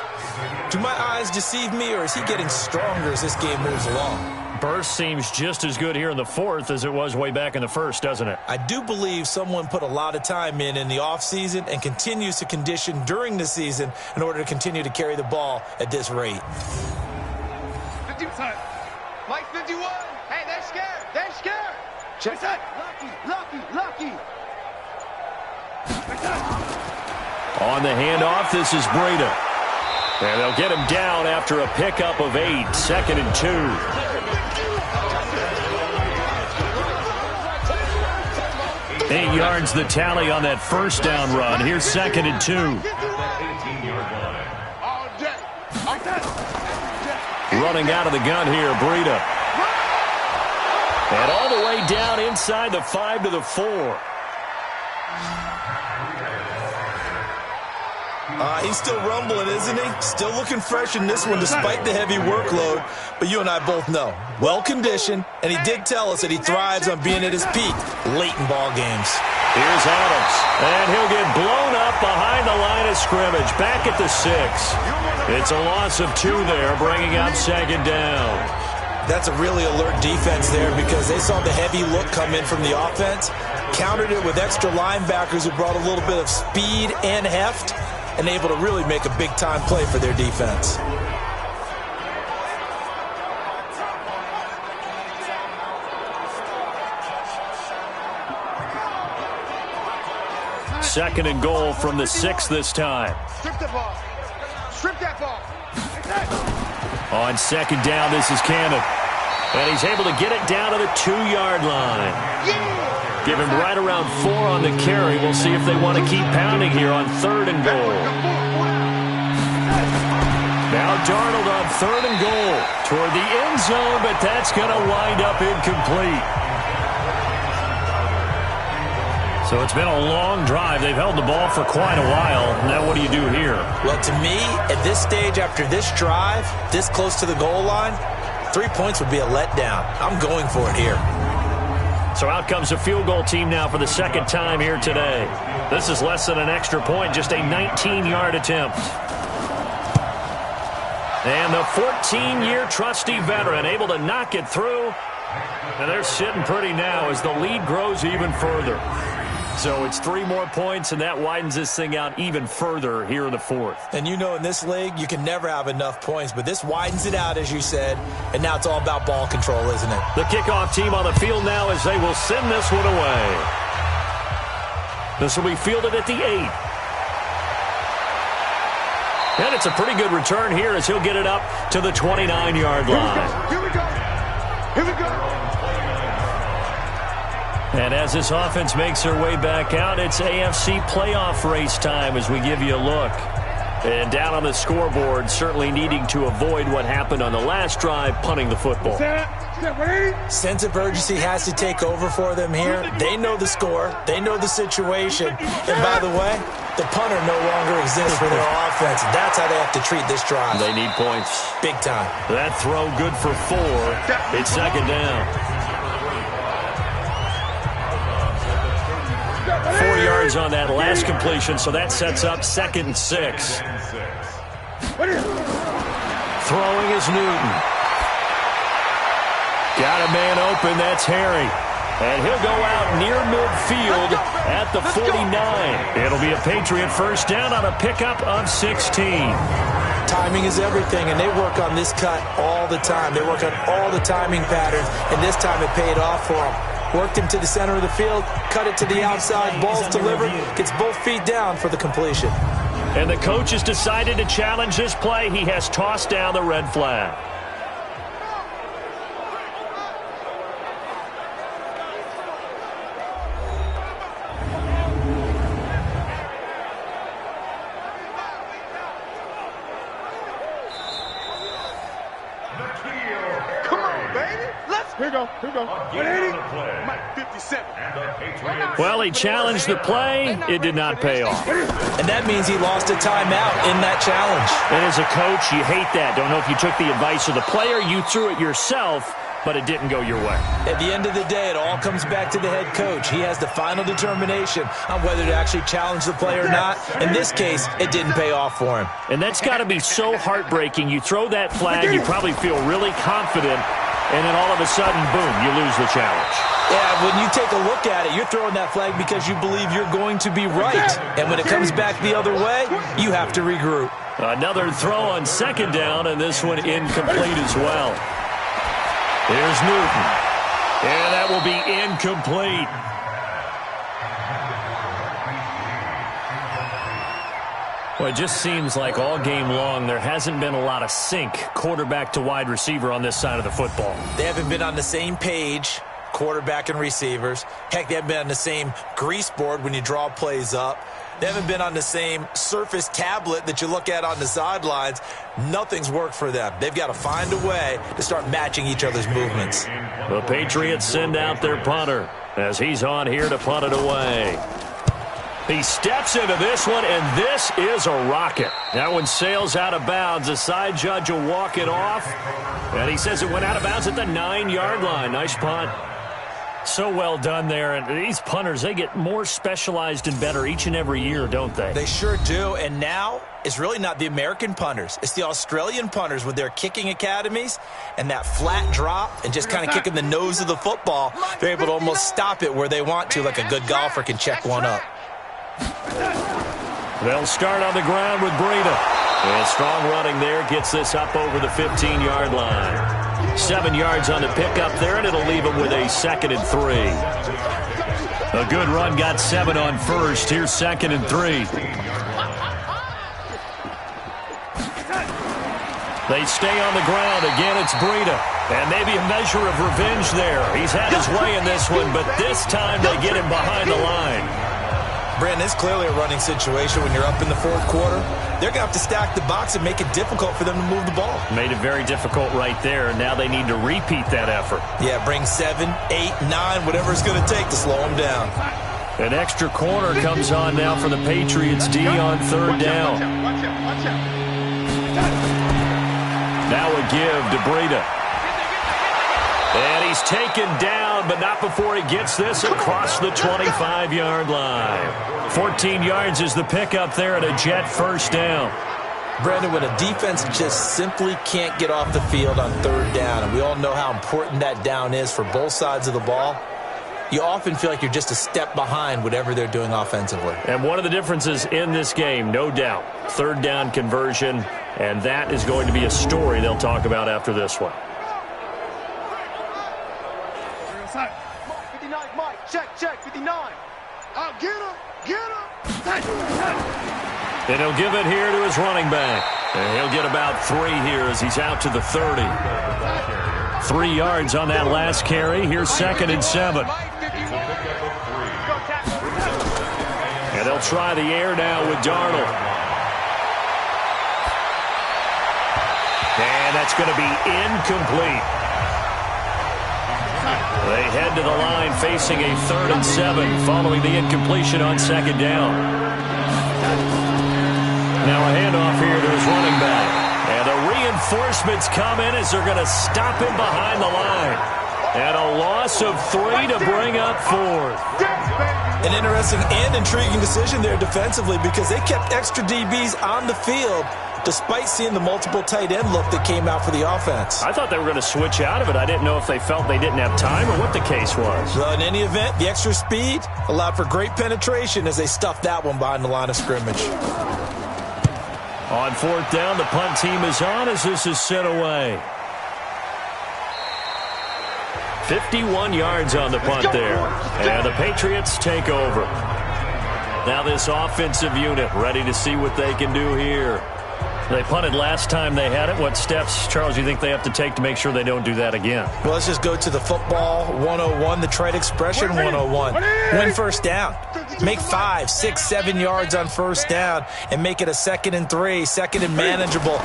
Do my eyes deceive me, or is he getting stronger as this game moves along? Burst seems just as good here in the 4th as it was way back in the 1st, doesn't it? I do believe someone put a lot of time in the offseason and continues to condition during the season in order to continue to carry the ball at this rate. 50 time. Mike 51. Hey, they're scared. They're scared. Check that. Lucky. On the handoff, this is Breida. And they'll get him down after a pickup of 8. 2nd and 2. Eight yards the tally on that first down run. Here's 2nd and 2. Running out of the gun here, Breida. And all the way down inside the 5 to the 4. He's still rumbling, isn't he? Still looking fresh in this one despite the heavy workload. But you and I both know, well-conditioned, and he did tell us that he thrives on being at his peak late in ball games. Here's Adams, and he'll get blown up behind the line of scrimmage, back at the 6. It's a loss of 2 there, bringing up 2nd down. That's a really alert defense there because they saw the heavy look come in from the offense, countered it with extra linebackers who brought a little bit of speed and heft, and able to really make a big-time play for their defense. Second and goal from the 6 this time. Strip the ball. Strip that ball. On second down, this is Cannon. And he's able to get it down to the 2-yard line. Give him right around 4 on the carry. We'll see if they want to keep pounding here on third and goal. Now Darnold on third and goal toward the end zone, but that's going to wind up incomplete. So it's been a long drive. They've held the ball for quite a while. Now what do you do here? Well, to me, at this stage, after this drive, this close to the goal line, 3 points would be a letdown. I'm going for it here. So out comes a field goal team now for the second time here today. This is less than an extra point, just a 19-yard attempt. And the 14-year trusty veteran able to knock it through. And they're sitting pretty now as the lead grows even further. So it's 3 more points, and that widens this thing out even further here in the fourth. And you know in this league, you can never have enough points, but this widens it out, as you said, and now it's all about ball control, isn't it? The kickoff team on the field now as they will send this one away. This will be fielded at the 8. And it's a pretty good return here as he'll get it up to the 29-yard line. Here we go. Here we go. And as this offense makes their way back out, it's AFC playoff race time as we give you a look. And down on the scoreboard, certainly needing to avoid what happened on the last drive, punting the football. Sense of urgency has to take over for them here. They know the score. They know the situation. And by the way, the punter no longer exists for their offense. That's how they have to treat this drive. They need points. Big time. That throw good for 4. It's second down. 4 yards on that last completion, so that sets up 2nd and 6. Throwing is Newton. Got a man open, that's Harry. And he'll go out near midfield at the 49. It'll be a Patriot first down on a pickup of 16. Timing is everything, and they work on this cut all the time. They work on all the timing patterns, and this time it paid off for them. Worked him to the center of the field, cut it to the outside, ball's delivered, gets both feet down for the completion. And the coach has decided to challenge this play. He has tossed down the red flag. Here we go. 180. Mike 57. Well, he challenged the play. It did not pay off. And that means he lost a timeout in that challenge. And as a coach, you hate that. Don't know if you took the advice of the player. You threw it yourself, but it didn't go your way. At the end of the day, it all comes back to the head coach. He has the final determination on whether to actually challenge the play or not. In this case, it didn't pay off for him. And that's got to be so heartbreaking. You throw that flag, you probably feel really confident, and then all of a sudden, boom, you lose the challenge. Yeah, when you take a look at it, you're throwing that flag because you believe you're going to be right. And when it comes back the other way, you have to regroup. Another throw on second down, and this one incomplete as well. Here's Newton. And that will be incomplete. Well, it just seems like all game long there hasn't been a lot of sync quarterback to wide receiver on this side of the football. They haven't been on the same page, quarterback and receivers. Heck, they haven't been on the same grease board when you draw plays up. They haven't been on the same Surface tablet that you look at on the sidelines. Nothing's worked for them. They've got to find a way to start matching each other's movements. The Patriots send out their punter as he's on here to punt it away. He steps into this one, and this is a rocket. That one sails out of bounds. The side judge will walk it off, and he says it went out of bounds at the 9-yard line. Nice punt. So well done there. And these punters, they get more specialized and better each and every year, don't they? They sure do. And now it's really not the American punters. It's the Australian punters with their kicking academies and that flat drop and just kind of kicking the nose of the football. They're able to almost stop it where they want to, like a good golfer can check one up. They'll start on the ground with Breida. And strong running there gets this up over the 15-yard line. 7 yards on the pickup there, and it'll leave him with a 2nd and 3. A good run got 7 on first. Here's 2nd and 3. They stay on the ground. Again, it's Breida. And maybe a measure of revenge there. He's had his way in this one, but this time they get him behind the line. Brandon, it's clearly a running situation when you're up in the fourth quarter. They're going to have to stack the box and make it difficult for them to move the ball. Made it very difficult right there. Now they need to repeat that effort. Yeah, bring 7, 8, 9, whatever it's going to take to slow them down. An extra corner comes on now for the Patriots D on 3rd down. Now a give to Breida. And he's taken down, but not before he gets this across the 25-yard line. 14 yards is the pickup there at a Jet 1st down. Brandon, when a defense just simply can't get off the field on 3rd down, and we all know how important that down is for both sides of the ball, you often feel like you're just a step behind whatever they're doing offensively. And one of the differences in this game, no doubt, 3rd down conversion, and that is going to be a story they'll talk about after this one. 59, Mike, check, 59. Get him. And he'll give it here to his running back. And he'll get about 3 here as he's out to the 30. 3 yards on that last carry. Here's 2nd and 7. And they'll try the air now with Darnold. And that's going to be incomplete. They head to the line facing a 3rd and 7 following the incompletion on 2nd down. Now a handoff here to his running back. And the reinforcements come in as they're going to stop him behind the line. And a loss of 3 to bring up 4th. An interesting and intriguing decision there defensively because they kept extra DBs on the field despite seeing the multiple tight end look that came out for the offense. I thought they were going to switch out of it. I didn't know if they felt they didn't have time or what the case was. Well, in any event, the extra speed allowed for great penetration as they stuffed that one behind the line of scrimmage. On 4th down, the punt team is on as this is sent away. 51 yards on the punt there. And the Patriots take over. Now this offensive unit ready to see what they can do here. They punted last time they had it. What steps, Charles, do you think they have to take to make sure they don't do that again? Well, let's just go to the football 101, the trite expression 101. Win 1st down. Make 5, 6, 7 yards on 1st down and make it a 2nd and 3, 2nd and manageable.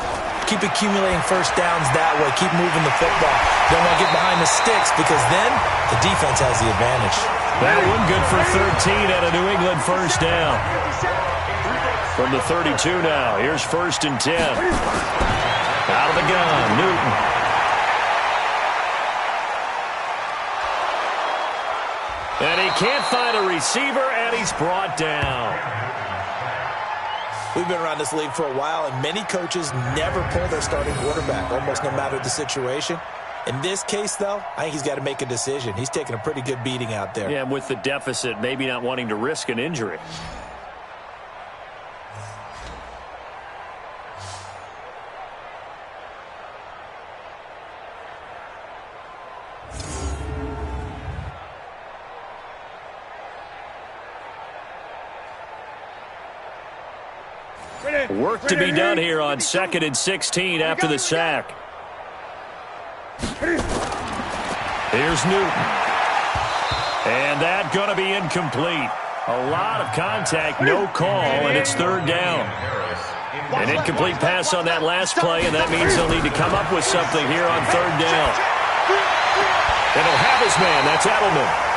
Keep accumulating 1st downs that way. Keep moving the football. Don't want to get behind the sticks because then the defense has the advantage. That one good for 13 at a New England 1st down. From the 32 now. Here's 1st and 10. Out of the gun, Newton. And he can't find a receiver, and he's brought down. We've been around this league for a while, and many coaches never pull their starting quarterback, almost no matter the situation. In this case, though, I think he's got to make a decision. He's taking a pretty good beating out there. Yeah, with the deficit, maybe not wanting to risk an injury. Work to be done here on 2nd and 16 after the sack. Here's Newton. And that going to be incomplete. A lot of contact, no call, and it's 3rd down. An incomplete pass on that last play, and that means they'll need to come up with something here on 3rd down. And he'll have his man. That's Edelman.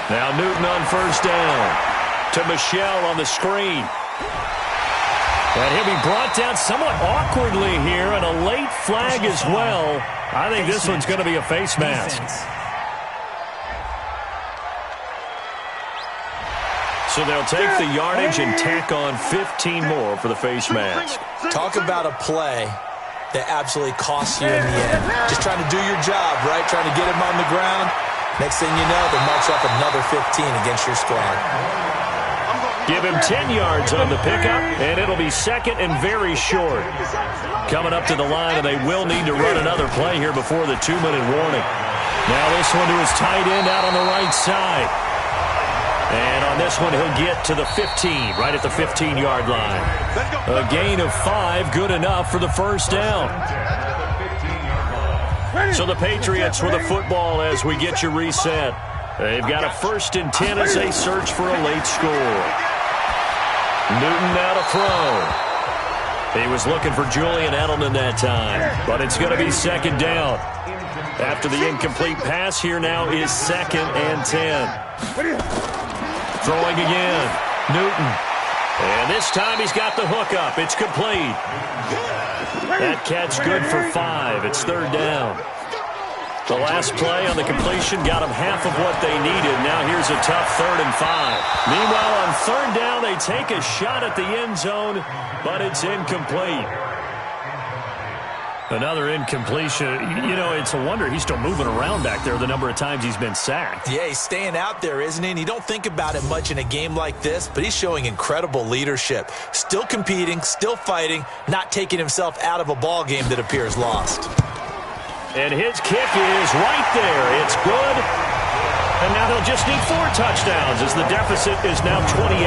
Now Newton on first down. To Michelle on the screen. And he'll be brought down somewhat awkwardly here, and a late flag as well. I think this one's going to be a face mask. So they'll take the yardage and tack on 15 more for the face mask. Talk about a play that absolutely costs you in the end. Just trying to do your job, right? Trying to get him on the ground. Next thing you know, they march up another 15 against your squad. Give him 10 yards on the pickup, and it'll be second and very short. Coming up to the line, and they will need to run another play here before the 2-minute warning. Now this one to his tight end out on the right side. And on this one, he'll get to the 15, right at the 15-yard line. A gain of 5, good enough for the first down. So the Patriots with a football as we get you reset. They've got a 1st and 10 as they search for a late score. Newton now to throw. He was looking for Julian Edelman that time, but it's going to be second down. After the incomplete pass, here now is 2nd and 10. Throwing again. Newton. And this time he's got the hook up. It's complete. That catch good for 5. It's 3rd down. The last play on the completion got them half of what they needed. Now here's a tough 3rd and 5. Meanwhile, on 3rd down, they take a shot at the end zone, but it's incomplete. Another incompletion. You know, it's a wonder he's still moving around back there the number of times he's been sacked. Yeah, he's staying out there, isn't he? And you don't think about it much in a game like this, but he's showing incredible leadership. Still competing, still fighting, not taking himself out of a ball game that appears lost. And his kick is right there. It's good. And now they'll just need 4 touchdowns as the deficit is now 28.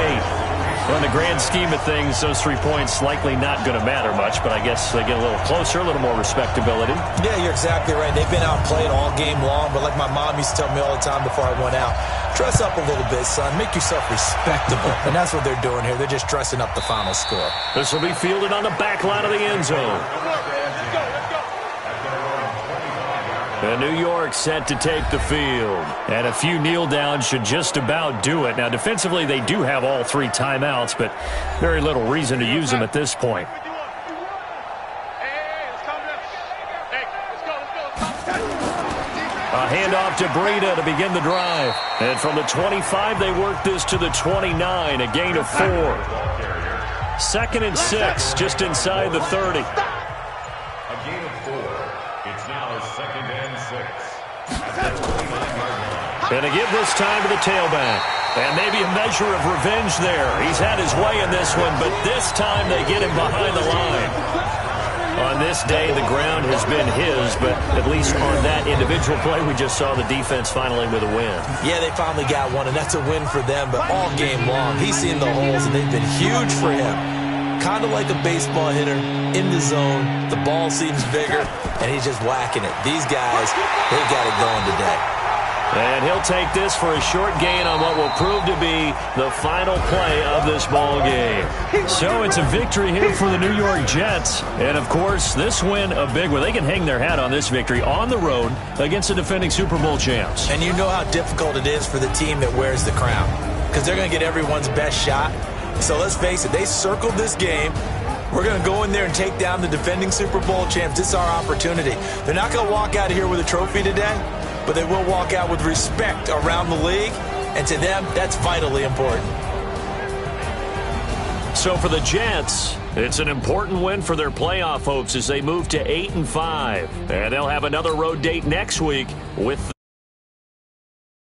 Well, in the grand scheme of things, those 3 points likely not going to matter much, but I guess they get a little closer, a little more respectability. Yeah, you're exactly right. They've been outplayed all game long, but like my mom used to tell me all the time before I went out, dress up a little bit, son. Make yourself respectable. And that's what they're doing here. They're just dressing up the final score. This will be fielded on the back line of the end zone. And New York set to take the field. And a few kneel downs should just about do it. Now, defensively, they do have all 3 timeouts, but very little reason to use them at this point. A handoff to Breida to begin the drive. And from the 25, they work this to the 29, a gain of 4. 2nd and 6, just inside the 30. And to give this time to the tailback. And maybe a measure of revenge there. He's had his way in this one, but this time they get him behind the line. On this day, the ground has been his, but at least on that individual play, we just saw the defense finally with a win. Yeah, they finally got one, and that's a win for them, but all game long, he's seen the holes, and they've been huge for him. Kind of like a baseball hitter in the zone. The ball seems bigger, and he's just whacking it. These guys, they got it going today. And he'll take this for a short gain on what will prove to be the final play of this ball game. So it's a victory here for the New York Jets. And, of course, this win a big one. They can hang their hat on this victory on the road against the defending Super Bowl champs. And you know how difficult it is for the team that wears the crown, because they're going to get everyone's best shot. So let's face it, they circled this game. We're going to go in there and take down the defending Super Bowl champs. This is our opportunity. They're not going to walk out of here with a trophy today, but they will walk out with respect around the league, and to them, that's vitally important. So for the Jets, it's an important win for their playoff hopes as they move to 8-5. And they'll have another road date next week with